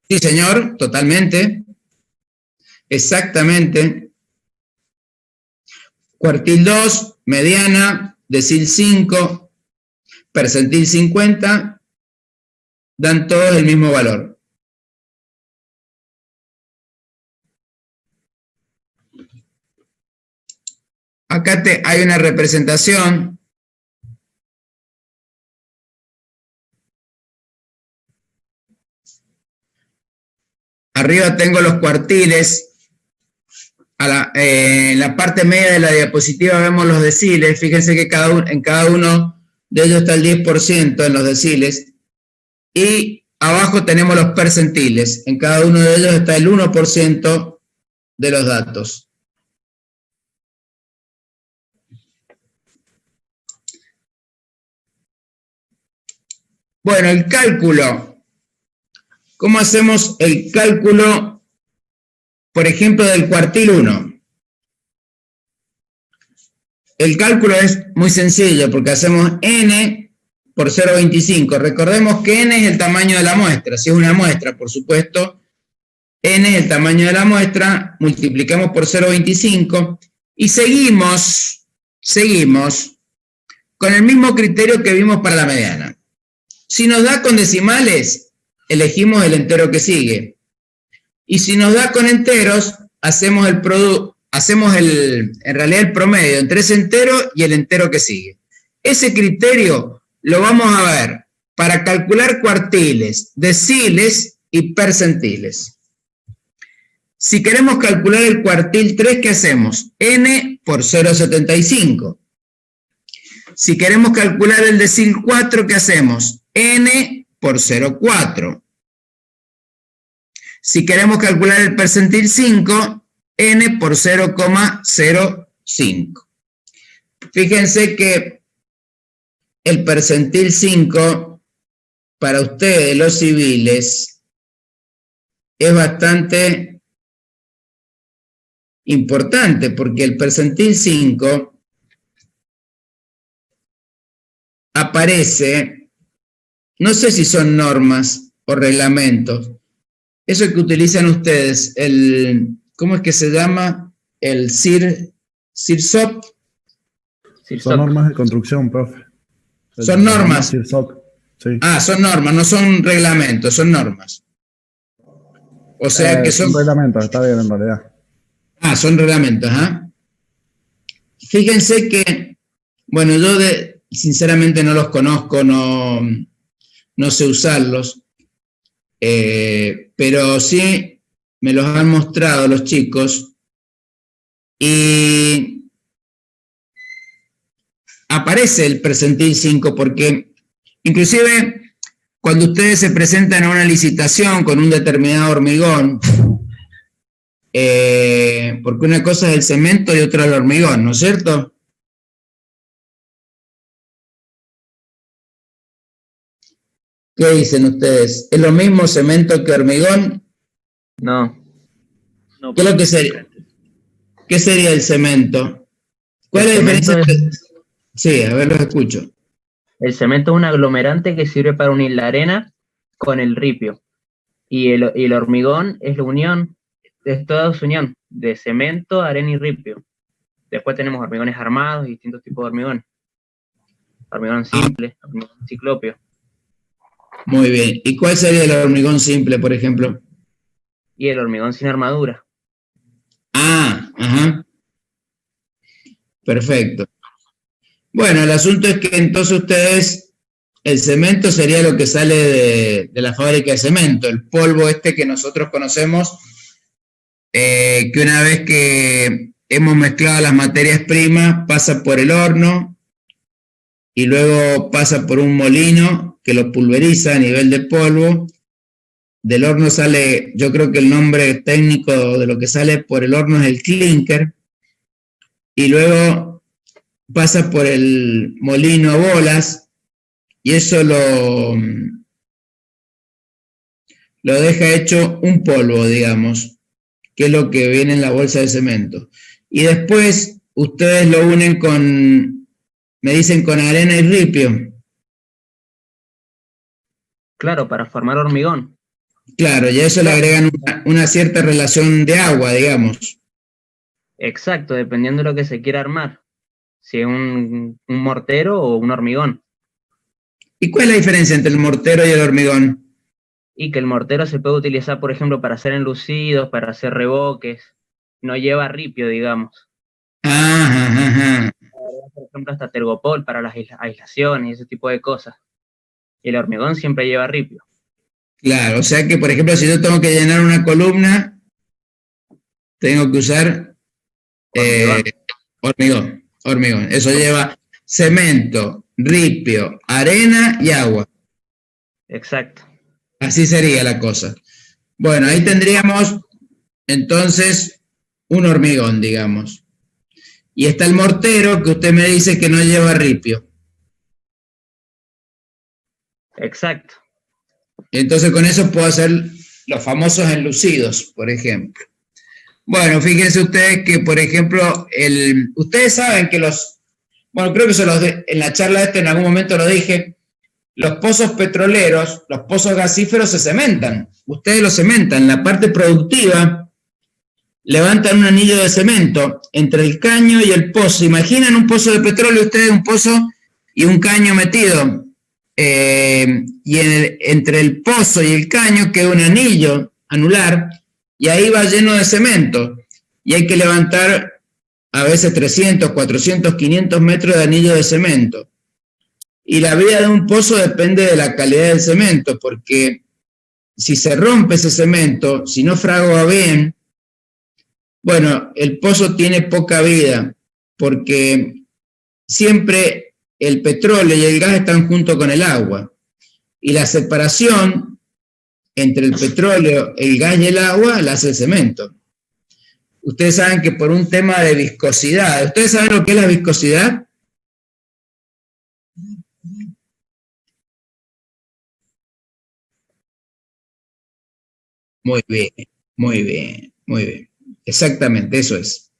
Sí, señor, totalmente. Exactamente. Cuartil 2, mediana, decil 5, percentil 50, dan todos el mismo valor. Acá hay una representación. Arriba tengo los cuartiles. En la parte media de la diapositiva vemos los deciles. Fíjense que en cada uno de ellos está el 10% en los deciles. Y abajo tenemos los percentiles. En cada uno de ellos está el 1% de los datos. Bueno, el cálculo. ¿Cómo hacemos el cálculo, por ejemplo, del cuartil 1? El cálculo es muy sencillo porque hacemos n por 0,25. Recordemos que n es el tamaño de la muestra. Si es una muestra, por supuesto, n es el tamaño de la muestra, multiplicamos por 0,25 y seguimos con el mismo criterio que vimos para la mediana. Si nos da con decimales, elegimos el entero que sigue. Y si nos da con enteros, hacemos en realidad el promedio entre ese entero y el entero que sigue. Ese criterio lo vamos a ver para calcular cuartiles, deciles y percentiles. Si queremos calcular el cuartil 3, ¿qué hacemos? N por 0,75. Si queremos calcular el decil 4, ¿qué hacemos? N por 0,4. Si queremos calcular el percentil 5, n por 0,05. Fíjense que el percentil 5 para ustedes, los civiles, es bastante importante porque el percentil 5 aparece, no sé si son normas o reglamentos, eso que utilizan ustedes, ¿cómo es que se llama? El CIRSOC. Son normas de construcción, profe. Son normas. CIRSOC. Sí. Ah, son normas, no son reglamentos, son normas. O sea que son reglamentos, está bien en realidad. Ah, son reglamentos, ¿ah? Fíjense que, bueno, yo sinceramente no los conozco, no sé usarlos, pero sí me los han mostrado los chicos y aparece el percentil 5, porque inclusive cuando ustedes se presentan a una licitación con un determinado hormigón, porque una cosa es el cemento y otra el hormigón, ¿no es cierto? ¿Qué dicen ustedes? ¿Es lo mismo cemento que hormigón? No. ¿Qué es lo que sería? ¿Qué sería el cemento? ¿Cuál es la diferencia? Sí, a ver, los escucho. El cemento es un aglomerante que sirve para unir la arena con el ripio. Y el hormigón es la unión, es toda su unión de cemento, arena y ripio. Después tenemos hormigones armados y distintos tipos de hormigón. Hormigón simple, hormigón ciclópeo. Muy bien. ¿Y cuál sería el hormigón simple, por ejemplo? Y el hormigón sin armadura. Ah, ajá. Perfecto. Bueno, el asunto es que entonces ustedes, el cemento sería lo que sale de la fábrica de cemento, el polvo este que nosotros conocemos, que una vez que hemos mezclado las materias primas, pasa por el horno y luego pasa por un molino que lo pulveriza a nivel de polvo. Del horno sale, yo creo que el nombre técnico de lo que sale por el horno es el clinker, y luego pasa por el molino a bolas, y eso lo deja hecho un polvo, digamos, que es lo que viene en la bolsa de cemento. Y después ustedes lo unen con, me dicen, con arena y ripio. Claro, para formar hormigón. Claro, y a eso le agregan una cierta relación de agua, digamos. Exacto, dependiendo de lo que se quiera armar. Si es un mortero o un hormigón. ¿Y cuál es la diferencia entre el mortero y el hormigón? Y que el mortero se puede utilizar, por ejemplo, para hacer enlucidos, para hacer revoques. No lleva ripio, digamos. Ajá. Por ejemplo, hasta tergopol para las aislaciones y ese tipo de cosas. Y el hormigón siempre lleva ripio. Claro, o sea que, por ejemplo, si yo tengo que llenar una columna, tengo que usar hormigón. Eso lleva cemento, ripio, arena y agua. Exacto. Así sería la cosa. Bueno, ahí tendríamos entonces un hormigón, digamos. Y está el mortero, que usted me dice que no lleva ripio. Exacto. Entonces con eso puedo hacer los famosos enlucidos, por ejemplo. Bueno, fíjense ustedes que, por ejemplo, ustedes saben que bueno, creo que en la charla en algún momento lo dije, los pozos petroleros, los pozos gasíferos se cementan. Ustedes los cementan. La parte productiva levantan un anillo de cemento entre el caño y el pozo. Imaginan un pozo de petróleo, ustedes un pozo y un caño metido. Y entre el pozo y el caño queda un anillo anular y ahí va lleno de cemento y hay que levantar a veces 300, 400, 500 metros de anillo de cemento. Y la vida de un pozo depende de la calidad del cemento, porque si se rompe ese cemento, si no fragua bien, bueno, el pozo tiene poca vida, porque siempre el petróleo y el gas están junto con el agua. Y la separación entre el petróleo, el gas y el agua la hace el cemento. Ustedes saben que por un tema de viscosidad, ¿ustedes saben lo que es la viscosidad? Muy bien. Exactamente, eso es.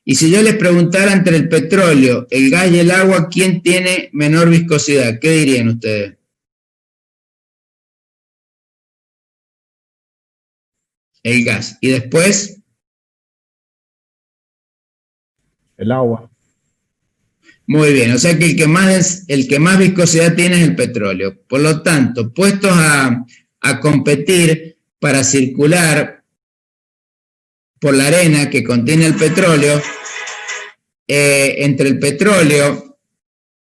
Y si yo les preguntara entre el petróleo, el gas y el agua, ¿quién tiene menor viscosidad? ¿Qué dirían ustedes? El gas. ¿Y después? El agua. Muy bien, o sea que el que más viscosidad tiene es el petróleo. Por lo tanto, puestos a competir para circular por la arena que contiene el petróleo, entre el petróleo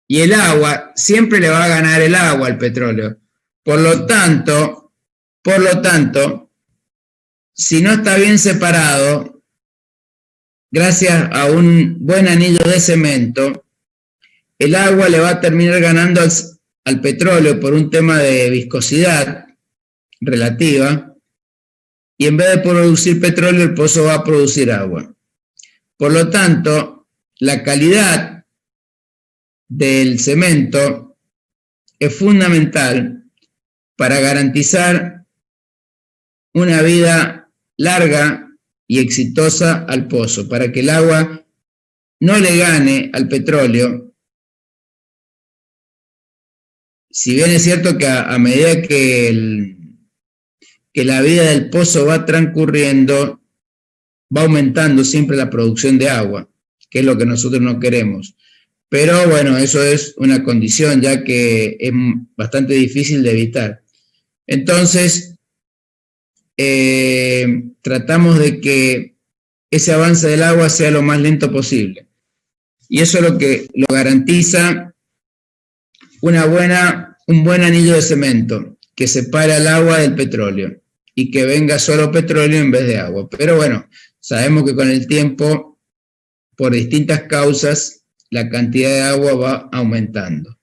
y el agua, siempre le va a ganar el agua al petróleo. Por lo tanto, si no está bien separado, gracias a un buen anillo de cemento, el agua le va a terminar ganando al petróleo por un tema de viscosidad relativa, y en vez de producir petróleo, el pozo va a producir agua. Por lo tanto, la calidad del cemento es fundamental para garantizar una vida larga y exitosa al pozo, para que el agua no le gane al petróleo. Si bien es cierto que a medida que la vida del pozo va transcurriendo, va aumentando siempre la producción de agua, que es lo que nosotros no queremos. Pero bueno, eso es una condición ya que es bastante difícil de evitar. Entonces, tratamos de que ese avance del agua sea lo más lento posible. Y eso es lo que lo garantiza un buen anillo de cemento que separa el agua del petróleo y que venga solo petróleo en vez de agua. Pero bueno, sabemos que con el tiempo, por distintas causas, la cantidad de agua va aumentando.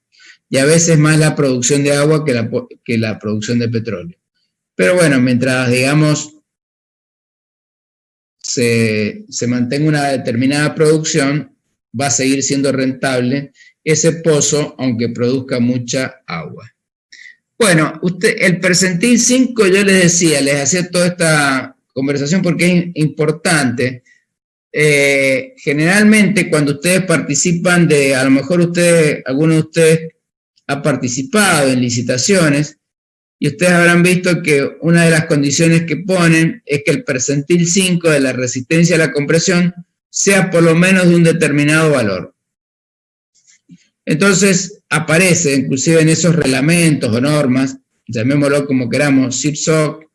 Y a veces más la producción de agua que la producción de petróleo. Pero bueno, mientras, digamos, se mantenga una determinada producción, va a seguir siendo rentable ese pozo, aunque produzca mucha agua. Bueno, el percentil 5, yo les decía, les hacía toda esta conversación porque es importante. Generalmente cuando ustedes participan a lo mejor alguno de ustedes ha participado en licitaciones y ustedes habrán visto que una de las condiciones que ponen es que el percentil 5 de la resistencia a la compresión sea por lo menos de un determinado valor. Entonces aparece inclusive en esos reglamentos o normas, llamémoslo como queramos, SIPSOC,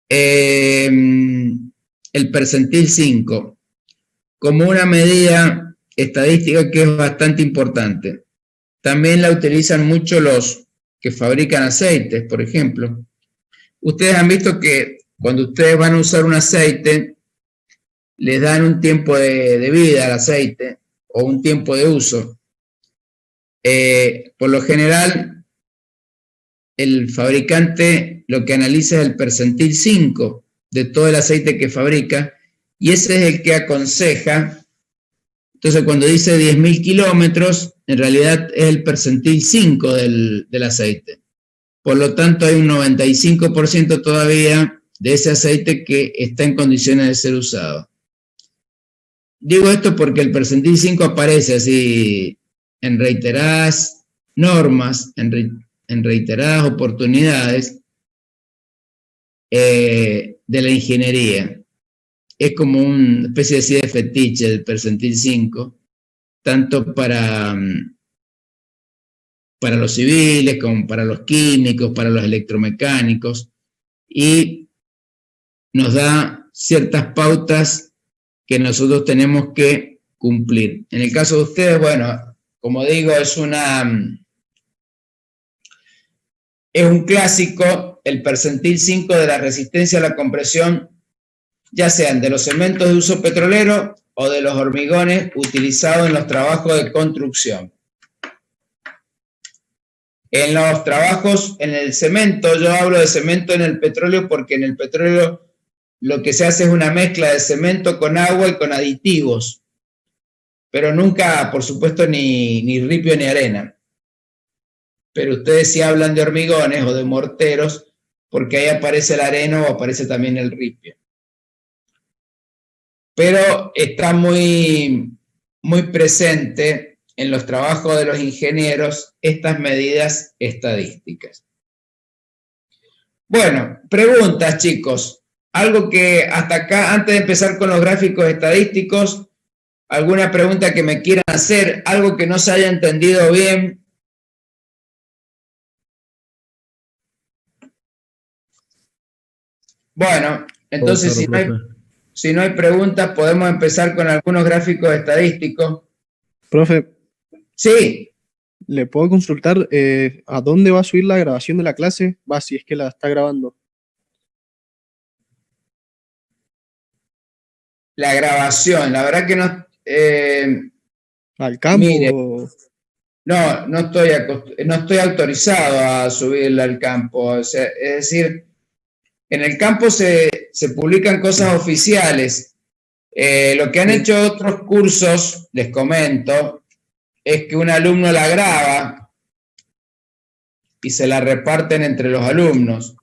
el percentil 5 como una medida estadística que es bastante importante. También la utilizan mucho los que fabrican aceites, por ejemplo. Ustedes han visto que cuando ustedes van a usar un aceite, les dan un tiempo de vida al aceite o un tiempo de uso. Por lo general, el fabricante lo que analiza es el percentil 5 de todo el aceite que fabrica y ese es el que aconseja. Entonces, cuando dice 10.000 kilómetros, en realidad es el percentil 5 del aceite. Por lo tanto, hay un 95% todavía de ese aceite que está en condiciones de ser usado. Digo esto porque el percentil 5 aparece así en reiteradas normas, en reiteradas oportunidades de la ingeniería. Es como una especie de fetiche del percentil 5, tanto para los civiles como para los químicos, para los electromecánicos, y nos da ciertas pautas que nosotros tenemos que cumplir. En el caso de ustedes, bueno, como digo, es un clásico, el percentil 5 de la resistencia a la compresión, ya sean de los cementos de uso petrolero o de los hormigones utilizados en los trabajos de construcción. En los trabajos, en el cemento, yo hablo de cemento en el petróleo porque en el petróleo lo que se hace es una mezcla de cemento con agua y con aditivos, pero nunca, por supuesto, ni ripio ni arena. Pero ustedes sí hablan de hormigones o de morteros porque ahí aparece la arena o aparece también el ripio. Pero está muy, muy presente en los trabajos de los ingenieros estas medidas estadísticas. Bueno, preguntas, chicos. Algo que hasta acá, antes de empezar con los gráficos estadísticos, alguna pregunta que me quieran hacer, algo que no se haya entendido bien. Bueno, entonces si no hay preguntas, podemos empezar con algunos gráficos estadísticos. Profe, Sí. ¿le puedo consultar a dónde va a subir la grabación de la clase? Si es que la está grabando. La grabación, la verdad que no... al campo. Mire, no estoy autorizado a subirla al campo. O sea, es decir, en el campo se publican cosas oficiales. Lo que han hecho otros cursos, les comento, es que un alumno la graba y se la reparten entre los alumnos.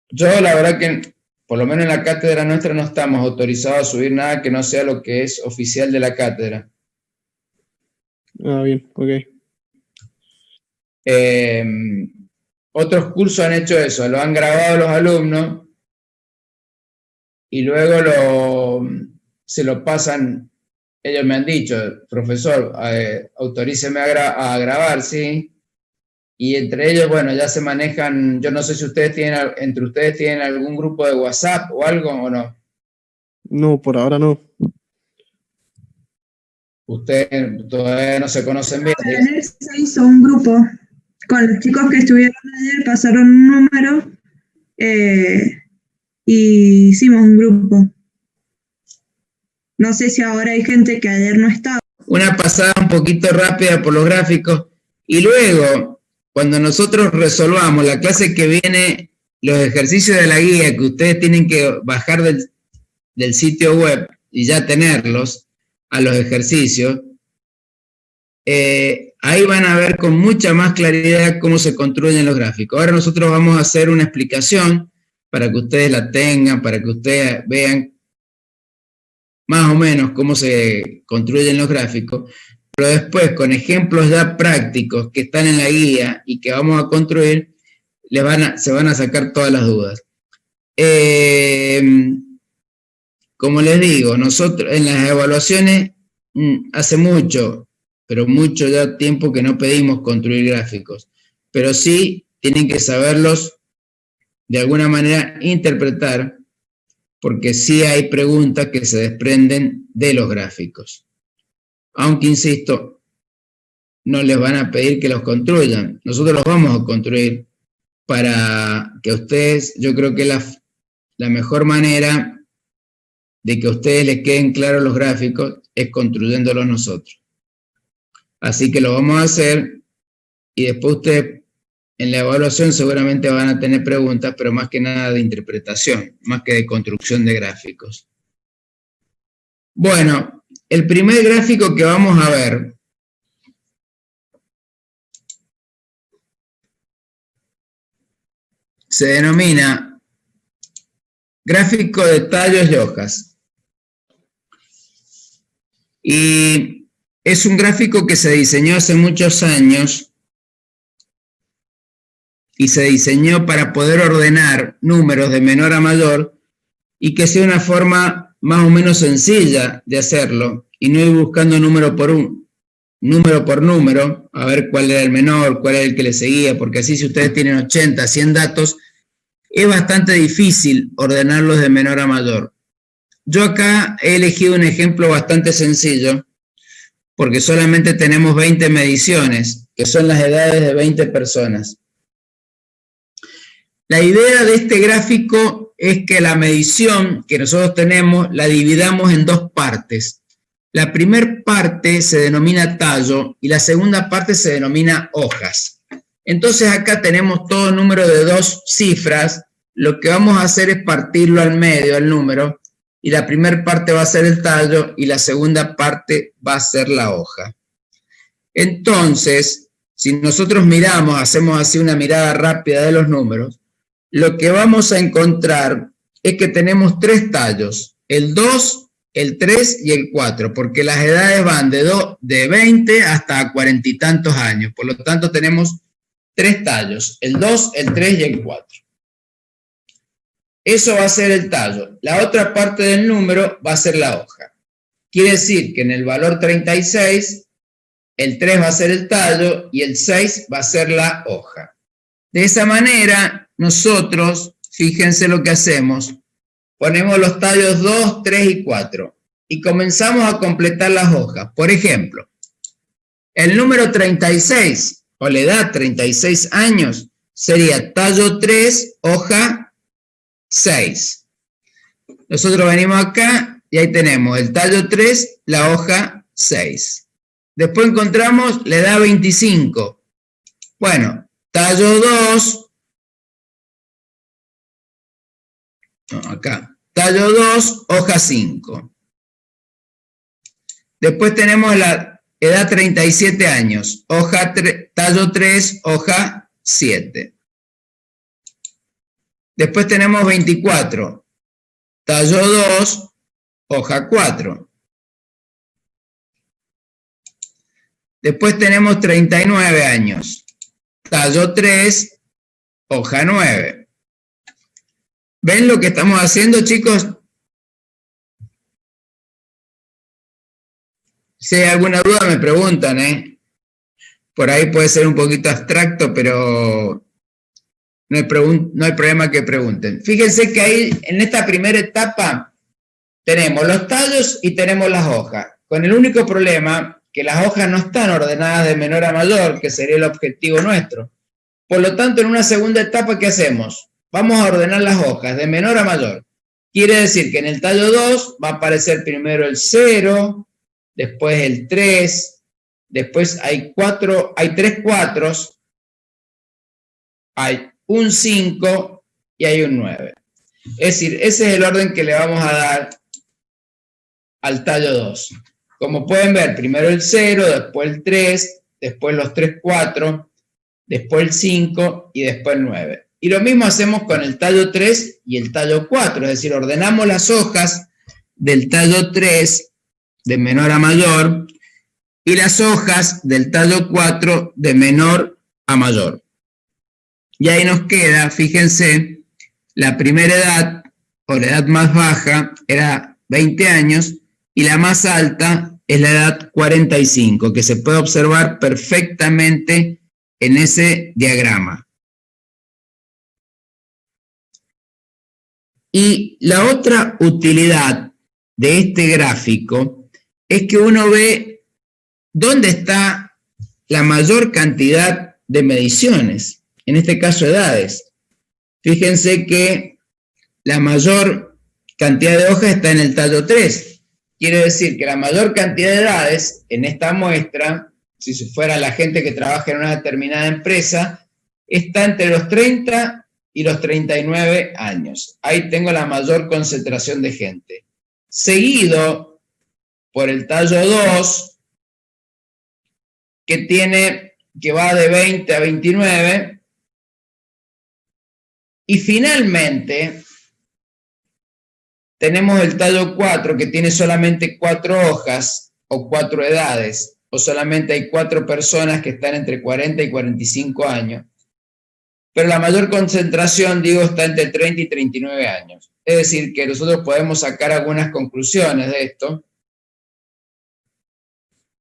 Yo la verdad que, por lo menos en la cátedra nuestra, no estamos autorizados a subir nada que no sea lo que es oficial de la cátedra. Ah, bien, ok. Otros cursos han hecho eso, lo han grabado los alumnos y luego se lo pasan. Ellos me han dicho, profesor, autoríceme a grabar, ¿sí? Y entre ellos, bueno, ya se manejan. Yo no sé si entre ustedes tienen algún grupo de WhatsApp o algo o no. No, por ahora no. Ustedes todavía no se conocen bien. Ayer se hizo un grupo con los chicos que estuvieron ayer, pasaron un número y hicimos un grupo. No sé si ahora hay gente que ayer no estaba. Una pasada un poquito rápida por los gráficos y luego, cuando nosotros resolvamos la clase que viene, los ejercicios de la guía que ustedes tienen que bajar del sitio web y ya tenerlos a los ejercicios, ahí van a ver con mucha más claridad cómo se construyen los gráficos. Ahora nosotros vamos a hacer una explicación para que ustedes la tengan, para que ustedes vean más o menos cómo se construyen los gráficos, pero después con ejemplos ya prácticos que están en la guía y que vamos a construir, se van a sacar todas las dudas. Como les digo, nosotros en las evaluaciones hace mucho, pero mucho ya tiempo que no pedimos construir gráficos, pero sí tienen que saberlos de alguna manera interpretar, porque sí hay preguntas que se desprenden de los gráficos. Aunque, insisto, no les van a pedir que los construyan. Nosotros los vamos a construir para que ustedes, yo creo que la mejor manera de que a ustedes les queden claros los gráficos es construyéndolos nosotros. Así que lo vamos a hacer y después ustedes en la evaluación seguramente van a tener preguntas, pero más que nada de interpretación, más que de construcción de gráficos. Bueno, el primer gráfico que vamos a ver se denomina gráfico de tallos y hojas. Y es un gráfico que se diseñó hace muchos años y se diseñó para poder ordenar números de menor a mayor y que sea una forma más o menos sencilla de hacerlo y no ir buscando número por número, a ver cuál era el menor, cuál era el que le seguía, porque así si ustedes tienen 80, 100 datos, es bastante difícil ordenarlos de menor a mayor. Yo acá he elegido un ejemplo bastante sencillo, porque solamente tenemos 20 mediciones, que son las edades de 20 personas. La idea de este gráfico es que la medición que nosotros tenemos la dividamos en dos partes. La primera parte se denomina tallo y la segunda parte se denomina hojas. Entonces acá tenemos todo número de dos cifras. Lo que vamos a hacer es partirlo al medio, el número, y la primera parte va a ser el tallo y la segunda parte va a ser la hoja. Entonces, si nosotros miramos, hacemos así una mirada rápida de los números, lo que vamos a encontrar es que tenemos tres tallos, el 2, el 3 y el 4, porque las edades van de 20 hasta 40 y tantos años. Por lo tanto, tenemos tres tallos, el 2, el 3 y el 4. Eso va a ser el tallo. La otra parte del número va a ser la hoja. Quiere decir que en el valor 36, el 3 va a ser el tallo y el 6 va a ser la hoja. De esa manera, nosotros, fíjense lo que hacemos, ponemos los tallos 2, 3 y 4 y comenzamos a completar las hojas. Por ejemplo, el número 36 o la edad 36 años sería tallo 3, hoja 6. Nosotros venimos acá y ahí tenemos el tallo 3, la hoja 6. Después encontramos la edad 25. Bueno, tallo 2, no, acá, tallo 2, hoja 5. Después tenemos la edad 37 años, tallo 3, hoja 7. Después tenemos 24, tallo 2, hoja 4. Después tenemos 39 años, tallo 3, hoja 9. ¿Ven lo que estamos haciendo, chicos? Si hay alguna duda me preguntan, ¿eh? Por ahí puede ser un poquito abstracto, pero no hay problema que pregunten. Fíjense que ahí, en esta primera etapa, tenemos los tallos y tenemos las hojas. Con el único problema que las hojas no están ordenadas de menor a mayor, que sería el objetivo nuestro. Por lo tanto, en una segunda etapa, ¿qué hacemos? Vamos a ordenar las hojas de menor a mayor. Quiere decir que en el tallo 2 va a aparecer primero el 0, después el 3, después hay 3 cuatros, hay un 5 y hay un 9. Es decir, ese es el orden que le vamos a dar al tallo 2. Como pueden ver, primero el 0, después el 3, después los 3 4, después el 5 y después el 9. Y lo mismo hacemos con el tallo 3 y el tallo 4, es decir, ordenamos las hojas del tallo 3 de menor a mayor y las hojas del tallo 4 de menor a mayor. Y ahí nos queda, fíjense, la primera edad o la edad más baja era 20 años y la más alta es la edad 45, que se puede observar perfectamente en ese diagrama. Y la otra utilidad de este gráfico es que uno ve dónde está la mayor cantidad de mediciones, en este caso edades. Fíjense que la mayor cantidad de hojas está en el tallo 3. Quiere decir que la mayor cantidad de edades en esta muestra, si fuera la gente que trabaja en una determinada empresa, está entre los 30 y los 39 años. Ahí tengo la mayor concentración de gente. Seguido por el tallo 2, que va de 20 a 29. Y finalmente tenemos el tallo 4, que tiene solamente 4 hojas o 4 edades, o solamente hay 4 personas que están entre 40 y 45 años. Pero la mayor concentración, digo, está entre 30 y 39 años. Es decir, que nosotros podemos sacar algunas conclusiones de esto.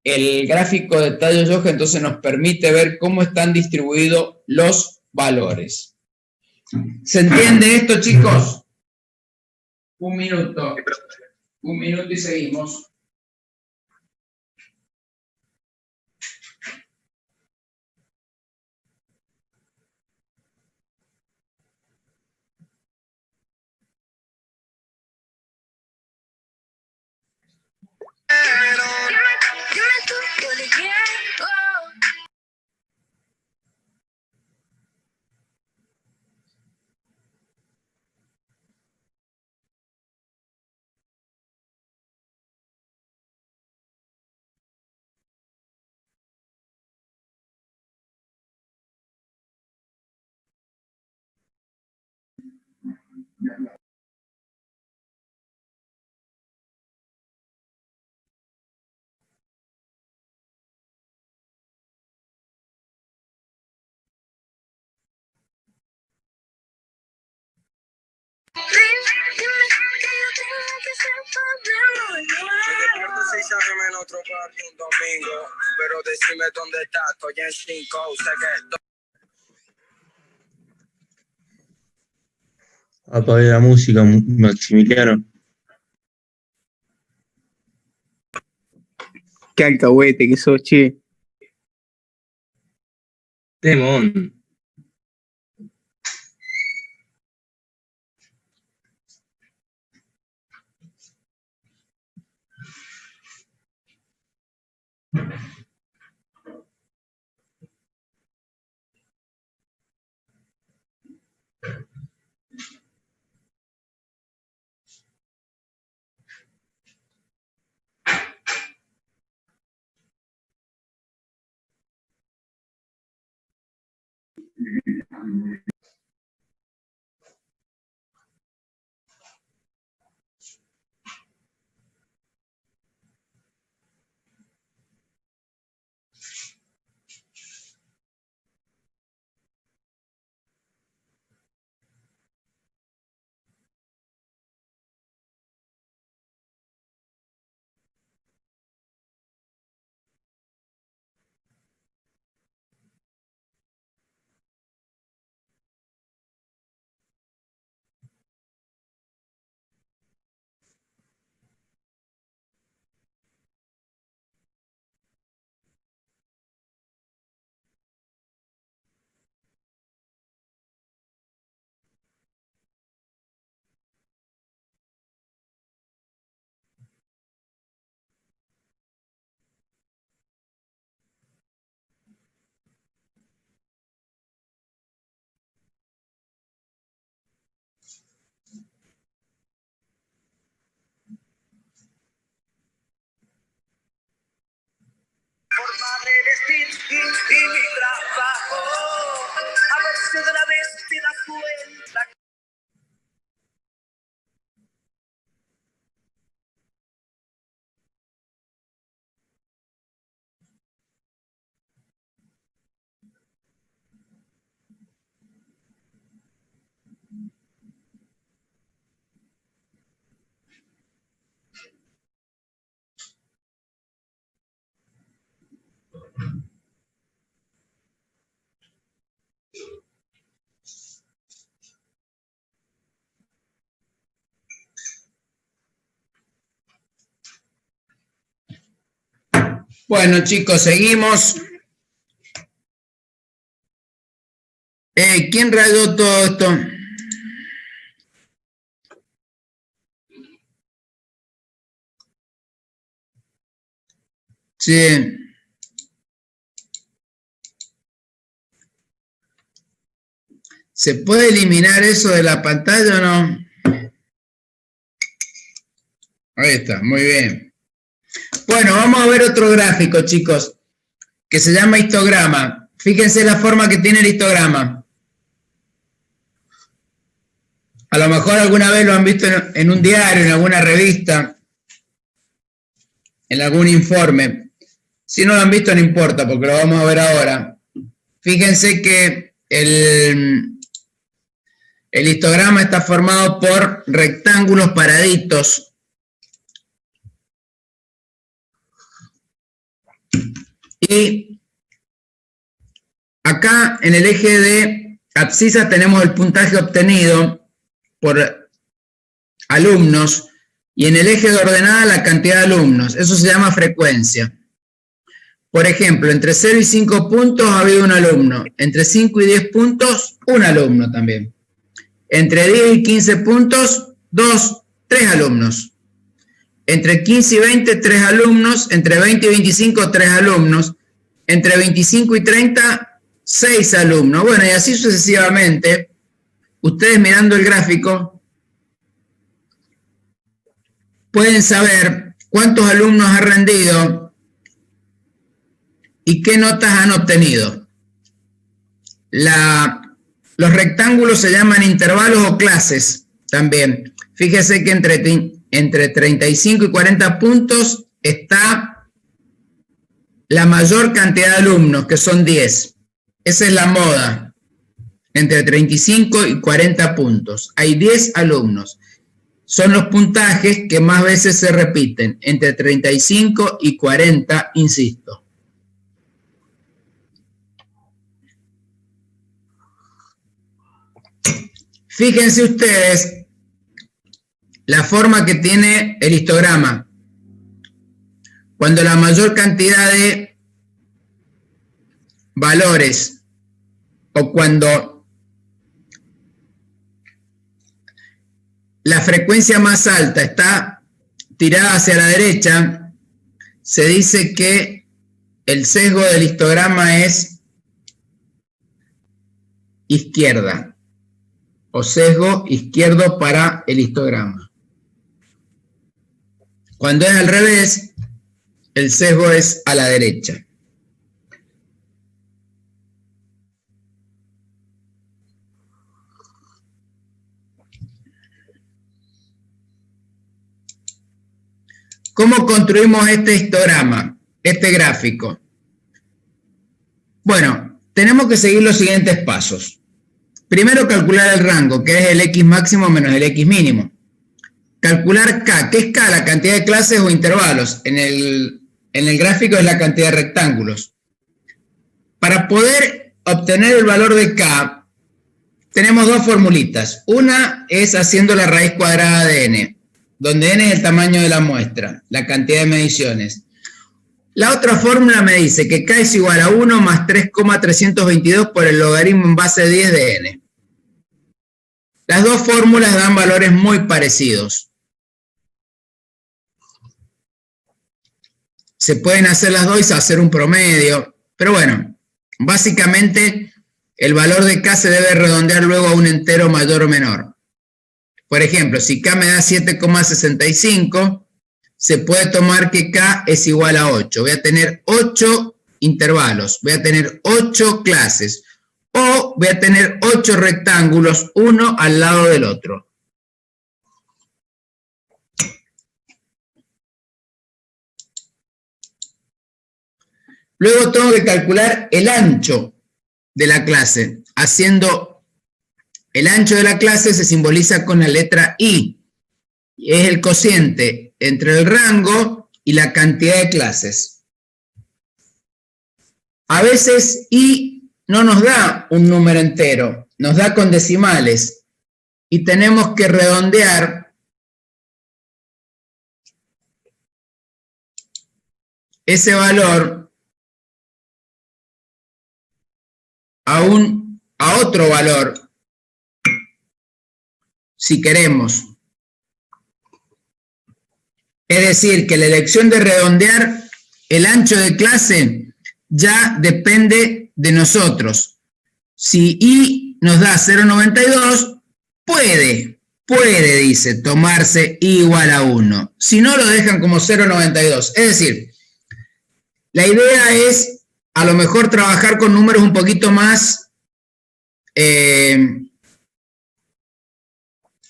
El gráfico de tallos de hoja entonces nos permite ver cómo están distribuidos los valores. ¿Se entiende esto, chicos? Un minuto y seguimos. En otro party un domingo, pero decime dónde estás, estoy en 5, sé que Apague la música, Maximiliano. Qué alcahuete que sos, che. Temón. Forma de vestir y mi trabajo. A ver si de una vez te das cuenta. Bueno, chicos, seguimos. ¿Quién rayó todo esto? Sí. ¿Se puede eliminar eso de la pantalla o no? Ahí está, muy bien. Bueno, vamos a ver otro gráfico, chicos, que se llama histograma. Fíjense la forma que tiene el histograma. A lo mejor alguna vez lo han visto en un diario, en alguna revista, en algún informe. Si no lo han visto, no importa, porque lo vamos a ver ahora. Fíjense que el histograma está formado por rectángulos paraditos. Y acá en el eje de abscisas tenemos el puntaje obtenido por alumnos y en el eje de ordenada la cantidad de alumnos. Eso se llama frecuencia. Por ejemplo, entre 0 y 5 puntos ha habido un alumno. Entre 5 y 10 puntos, un alumno también. Entre 10 y 15 puntos, 3 alumnos. Entre 15 y 20, 3 alumnos. Entre 20 y 25, 3 alumnos. Entre 25 y 30, 6 alumnos. Bueno, y así sucesivamente. Ustedes mirando el gráfico pueden saber cuántos alumnos ha rendido y qué notas han obtenido. Los rectángulos se llaman intervalos o clases también. Fíjese que entre 35 y 40 puntos está la mayor cantidad de alumnos, que son 10. Esa es la moda. Entre 35 y 40 puntos. Hay 10 alumnos. Son los puntajes que más veces se repiten. Entre 35 y 40, insisto. Fíjense ustedes la forma que tiene el histograma. Cuando la mayor cantidad de valores o cuando la frecuencia más alta está tirada hacia la derecha, se dice que el sesgo del histograma es izquierda, o sesgo izquierdo para el histograma. Cuando es al revés, el sesgo es a la derecha. ¿Cómo construimos este histograma, este gráfico? Bueno, tenemos que seguir los siguientes pasos. Primero, calcular el rango, que es el X máximo menos el X mínimo. Calcular K. ¿Qué es K? La cantidad de clases o intervalos. En el gráfico es la cantidad de rectángulos. Para poder obtener el valor de K, tenemos dos formulitas. Una es haciendo la raíz cuadrada de n, donde n es el tamaño de la muestra, la cantidad de mediciones. La otra fórmula me dice que K es igual a 1 más 3,322 por el logaritmo en base 10 de n. Las dos fórmulas dan valores muy parecidos. Se pueden hacer las dos y hacer un promedio, pero bueno, básicamente el valor de K se debe redondear luego a un entero mayor o menor. Por ejemplo, si K me da 7,65, se puede tomar que K es igual a 8. Voy a tener 8 intervalos, voy a tener 8 clases, o voy a tener 8 rectángulos, uno al lado del otro. Luego tengo que calcular el ancho de la clase. Haciendo el ancho de la clase se simboliza con la letra I. Es el cociente entre el rango y la cantidad de clases. A veces I no nos da un número entero, nos da con decimales. Y tenemos que redondear ese valor a otro valor, si queremos. Es decir, que la elección de redondear el ancho de clase ya depende de nosotros. Si I nos da 0,92, puede, dice, tomarse I igual a 1. Si no, lo dejan como 0,92. Es decir, la idea es a lo mejor trabajar con números un poquito más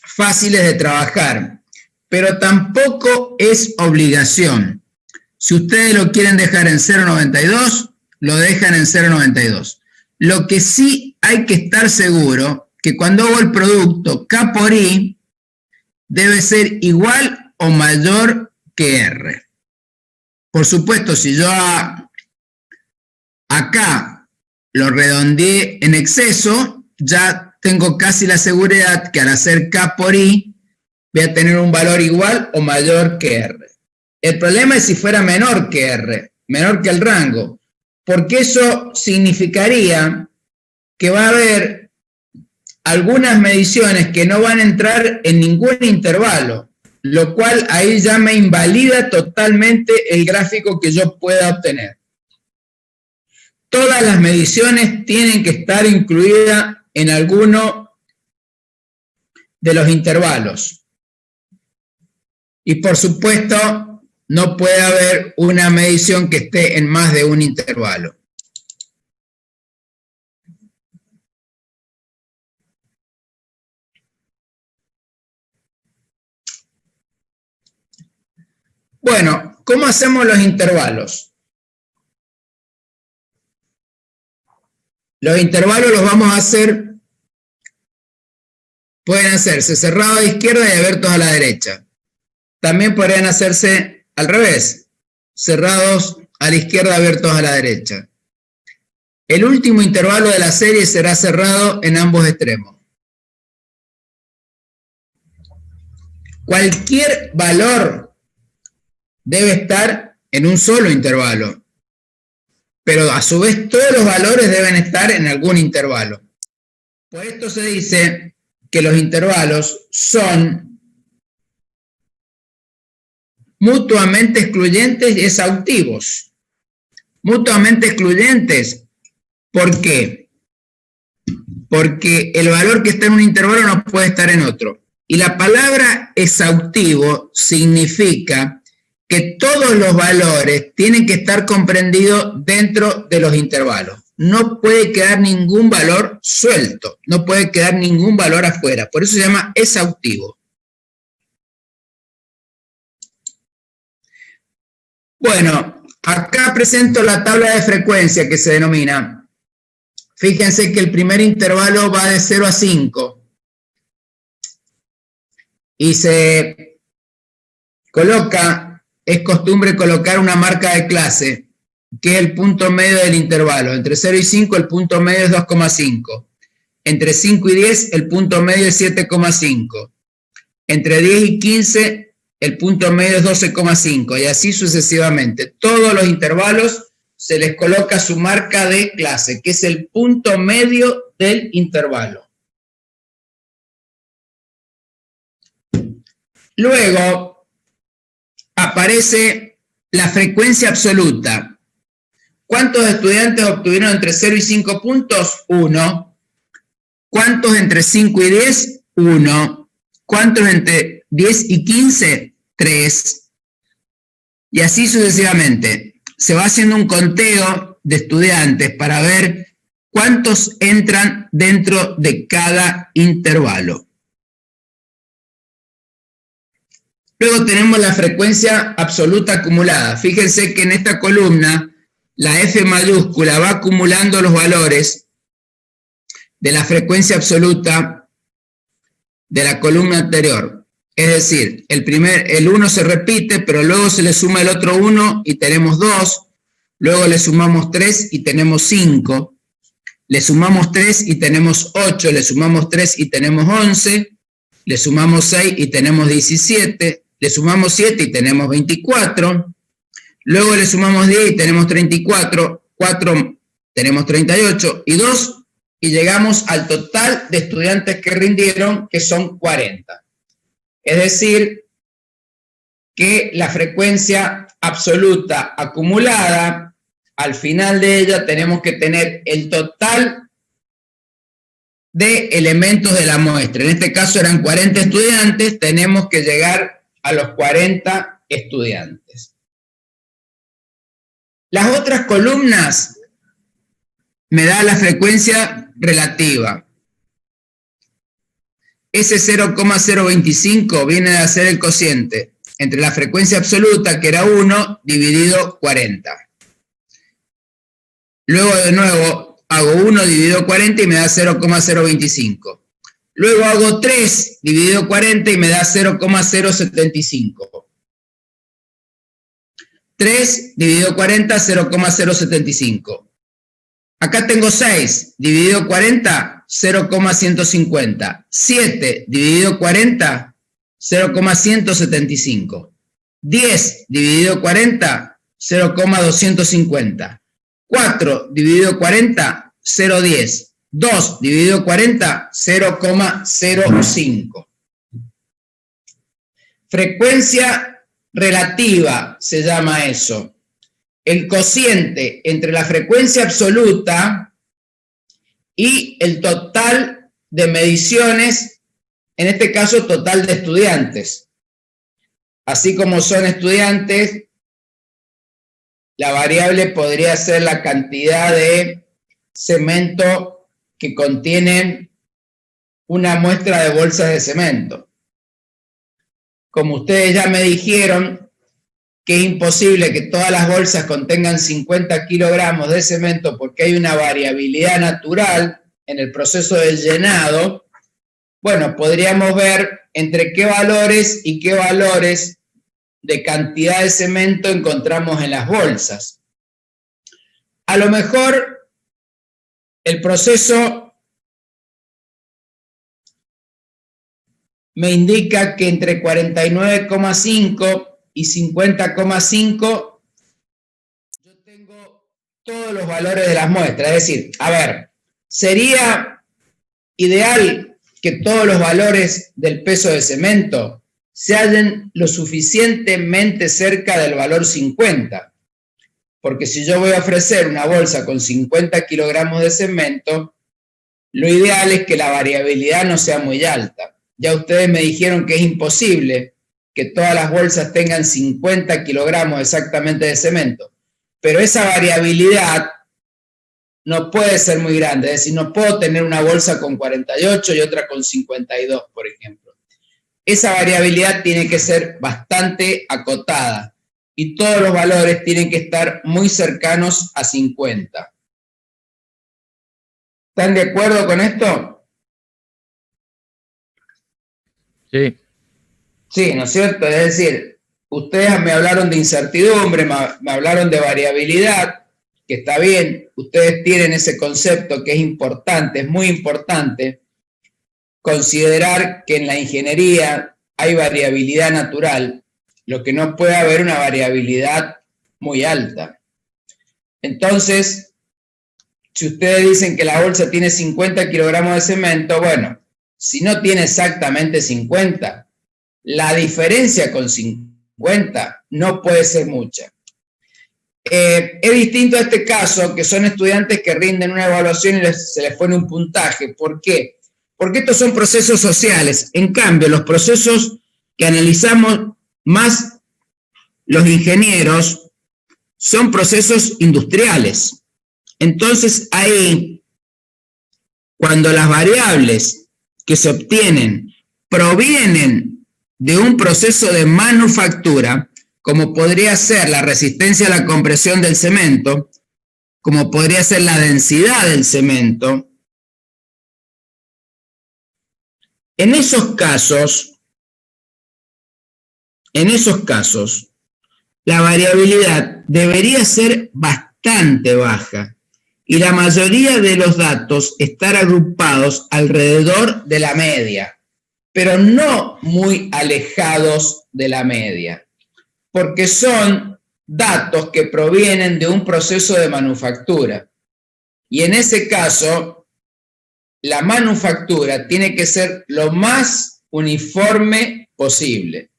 fáciles de trabajar, pero tampoco es obligación. Si ustedes lo quieren dejar en 0,92, lo dejan en 0,92. Lo que sí hay que estar seguro, que cuando hago el producto K por I, debe ser igual o mayor que R. Por supuesto, si yo acá lo redondeé en exceso, ya tengo casi la seguridad que al hacer K por I voy a tener un valor igual o mayor que R. El problema es si fuera menor que R, menor que el rango, porque eso significaría que va a haber algunas mediciones que no van a entrar en ningún intervalo, lo cual ahí ya me invalida totalmente el gráfico que yo pueda obtener. Todas las mediciones tienen que estar incluidas en alguno de los intervalos. Y por supuesto, no puede haber una medición que esté en más de un intervalo. Bueno, ¿cómo hacemos los intervalos? Los intervalos los vamos a hacer, pueden hacerse cerrados a la izquierda y abiertos a la derecha. También podrían hacerse al revés, cerrados a la izquierda, abiertos a la derecha. El último intervalo de la serie será cerrado en ambos extremos. Cualquier valor debe estar en un solo intervalo, pero a su vez todos los valores deben estar en algún intervalo. Por esto se dice que los intervalos son mutuamente excluyentes y exhaustivos. Mutuamente excluyentes. ¿Por qué? Porque el valor que está en un intervalo no puede estar en otro. Y la palabra exhaustivo significa que todos los valores tienen que estar comprendidos dentro de los intervalos. No puede quedar ningún valor suelto, no puede quedar ningún valor afuera. Por eso se llama exhaustivo. Bueno, acá presento la tabla de frecuencia que se denomina. Fíjense que el primer intervalo va de 0 a 5. Y se coloca, es costumbre colocar una marca de clase, que es el punto medio del intervalo. Entre 0 y 5 el punto medio es 2,5. Entre 5 y 10 el punto medio es 7,5. Entre 10 y 15 el punto medio es 12,5. Y así sucesivamente. Todos los intervalos se les coloca su marca de clase, que es el punto medio del intervalo. Luego aparece la frecuencia absoluta. ¿Cuántos estudiantes obtuvieron entre 0 y 5 puntos? 1. ¿Cuántos entre 5 y 10? 1. ¿Cuántos entre 10 y 15? 3. Y así sucesivamente. Se va haciendo un conteo de estudiantes para ver cuántos entran dentro de cada intervalo. Luego tenemos la frecuencia absoluta acumulada. Fíjense que en esta columna la F mayúscula va acumulando los valores de la frecuencia absoluta de la columna anterior. Es decir, el 1 se repite, pero luego se le suma el otro 1 y tenemos 2. Luego le sumamos 3 y tenemos 5. Le sumamos 3 y tenemos 8. Le sumamos 3 y tenemos 11. Le sumamos 6 y tenemos 17. Le sumamos 7 y tenemos 24, luego le sumamos 10 y tenemos 34, 4 tenemos 38 y 2 y llegamos al total de estudiantes que rindieron, que son 40. Es decir, que la frecuencia absoluta acumulada, al final de ella tenemos que tener el total de elementos de la muestra. En este caso eran 40 estudiantes, tenemos que llegar a los 40 estudiantes. Las otras columnas me da la frecuencia relativa. Ese 0,025 viene a ser el cociente entre la frecuencia absoluta, que era 1, dividido 40. Luego de nuevo hago 1 dividido 40 y me da 0,025. Luego hago 3 dividido 40 y me da 0,075. 3 dividido 40, 0,075. Acá tengo 6 dividido 40, 0,150. 7 dividido 40, 0,175. 10 dividido 40, 0,250. 4 dividido 40, 0,10. 2 dividido 40, 0,05. Frecuencia relativa se llama eso. El cociente entre la frecuencia absoluta y el total de mediciones, en este caso total de estudiantes. Así como son estudiantes, la variable podría ser la cantidad de cemento que contienen una muestra de bolsas de cemento. Como ustedes ya me dijeron que es imposible que todas las bolsas contengan 50 kilogramos de cemento porque hay una variabilidad natural en el proceso de llenado, bueno, podríamos ver entre qué valores y qué valores de cantidad de cemento encontramos en las bolsas. A lo mejor el proceso me indica que entre 49,5 y 50,5 yo tengo todos los valores de las muestras. Es decir, a ver, sería ideal que todos los valores del peso de cemento se hallen lo suficientemente cerca del valor 50. Porque si yo voy a ofrecer una bolsa con 50 kilogramos de cemento, lo ideal es que la variabilidad no sea muy alta. Ya ustedes me dijeron que es imposible que todas las bolsas tengan 50 kilogramos exactamente de cemento, pero esa variabilidad no puede ser muy grande, es decir, no puedo tener una bolsa con 48 y otra con 52, por ejemplo. Esa variabilidad tiene que ser bastante acotada y todos los valores tienen que estar muy cercanos a 50. ¿Están de acuerdo con esto? Sí. Sí, ¿no es cierto? Es decir, ustedes me hablaron de incertidumbre, me hablaron de variabilidad, que está bien, ustedes tienen ese concepto que es importante, es muy importante, considerar que en la ingeniería hay variabilidad natural, lo que no puede haber una variabilidad muy alta. Entonces, si ustedes dicen que la bolsa tiene 50 kilogramos de cemento, bueno, si no tiene exactamente 50, la diferencia con 50 no puede ser mucha. Es distinto a este caso, que son estudiantes que rinden una evaluación y se les pone un puntaje. ¿Por qué? Porque estos son procesos sociales. En cambio, los procesos que analizamos más los ingenieros son procesos industriales. Entonces, ahí, cuando las variables que se obtienen provienen de un proceso de manufactura, como podría ser la resistencia a la compresión del cemento, como podría ser la densidad del cemento, en esos casos, la variabilidad debería ser bastante baja y la mayoría de los datos estar agrupados alrededor de la media, pero no muy alejados de la media, porque son datos que provienen de un proceso de manufactura. Y en ese caso, la manufactura tiene que ser lo más uniforme posible.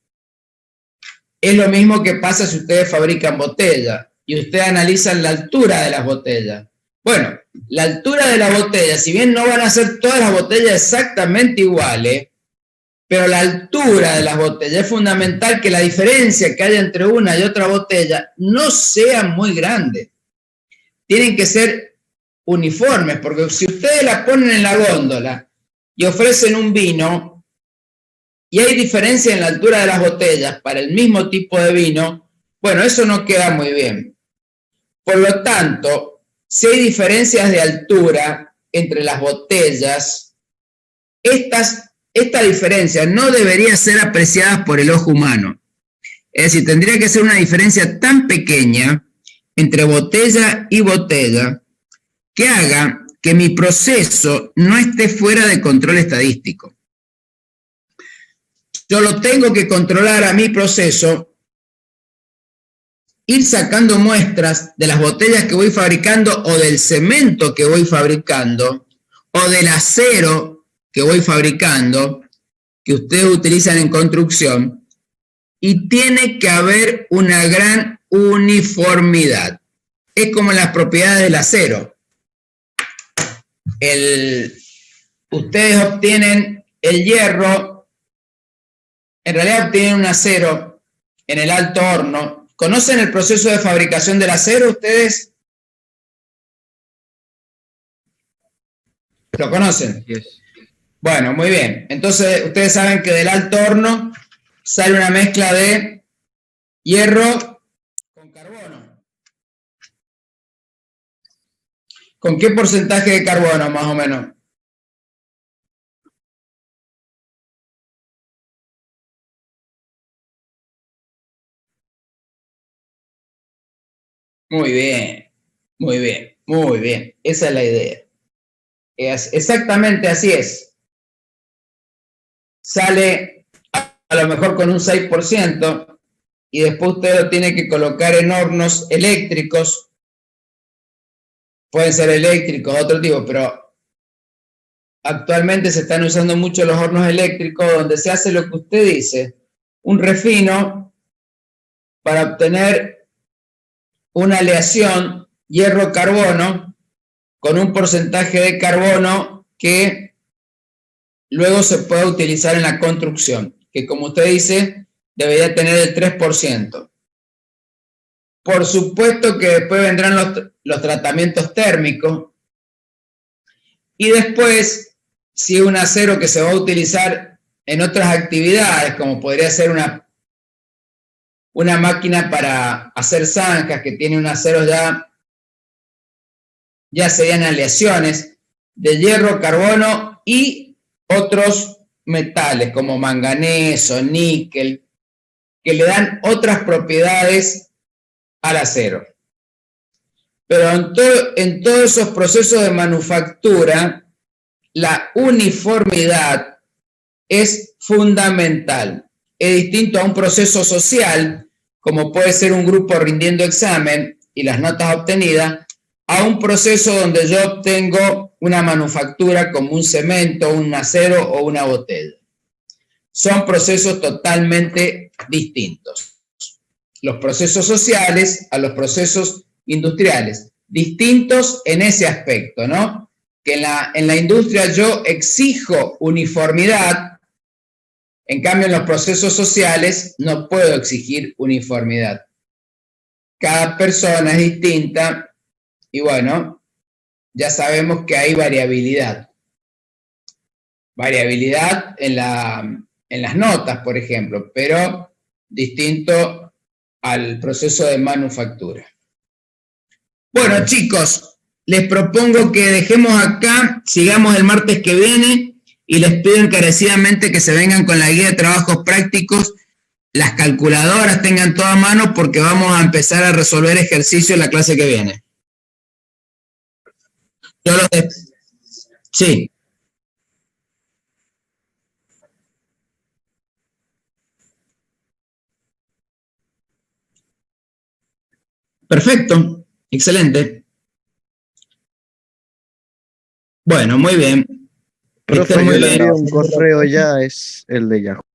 Es lo mismo que pasa si ustedes fabrican botellas y ustedes analizan la altura de las botellas. Bueno, la altura de la botella, si bien no van a ser todas las botellas exactamente iguales, pero la altura de las botellas es fundamental, que la diferencia que haya entre una y otra botella no sea muy grande. Tienen que ser uniformes, porque si ustedes la ponen en la góndola y ofrecen un vino y hay diferencia en la altura de las botellas para el mismo tipo de vino, bueno, eso no queda muy bien. Por lo tanto, si hay diferencias de altura entre las botellas, esta diferencia no debería ser apreciada por el ojo humano. Es decir, tendría que ser una diferencia tan pequeña entre botella y botella que haga que mi proceso no esté fuera de control estadístico. Yo lo tengo que controlar a mi proceso, ir sacando muestras de las botellas que voy fabricando o del cemento que voy fabricando o del acero que voy fabricando, que ustedes utilizan en construcción, y tiene que haber una gran uniformidad. Es como en las propiedades del acero. Ustedes obtienen el hierro, en realidad obtienen un acero en el alto horno. ¿Conocen el proceso de fabricación del acero ustedes? ¿Lo conocen? Yes. Bueno, muy bien. Entonces, ustedes saben que del alto horno sale una mezcla de hierro con carbono. ¿Con qué porcentaje de carbono, más o menos? Muy bien, muy bien, muy bien. Esa es la idea. Exactamente así es. Sale a lo mejor con un 6% y después usted lo tiene que colocar en hornos eléctricos. Pueden ser eléctricos, otro tipo, pero actualmente se están usando mucho los hornos eléctricos donde se hace lo que usted dice, un refino para obtener una aleación hierro-carbono con un porcentaje de carbono que luego se puede utilizar en la construcción, que como usted dice, debería tener el 3%. Por supuesto que después vendrán los tratamientos térmicos y después, si es un acero que se va a utilizar en otras actividades, como podría ser una máquina para hacer zanjas que tiene un acero ya serían aleaciones de hierro, carbono y otros metales como manganeso, níquel, que le dan otras propiedades al acero. Pero en todos esos procesos de manufactura, la uniformidad es fundamental. Es distinto a un proceso social, como puede ser un grupo rindiendo examen y las notas obtenidas, a un proceso donde yo obtengo una manufactura como un cemento, un acero o una botella. Son procesos totalmente distintos. Los procesos sociales a los procesos industriales, distintos en ese aspecto, ¿no? Que en la industria yo exijo uniformidad, en cambio en los procesos sociales no puedo exigir uniformidad. Cada persona es distinta y bueno, ya sabemos que hay variabilidad. Variabilidad en las notas, por ejemplo, pero distinto al proceso de manufactura. Bueno, chicos, les propongo que dejemos acá, sigamos el martes que viene y les pido encarecidamente que se vengan con la guía de trabajos prácticos, las calculadoras tengan todo a mano porque vamos a empezar a resolver ejercicios en la clase que viene. Sí. Perfecto, excelente. Bueno, muy bien. Profe, yo le envío un correo ya, es el de Yahoo.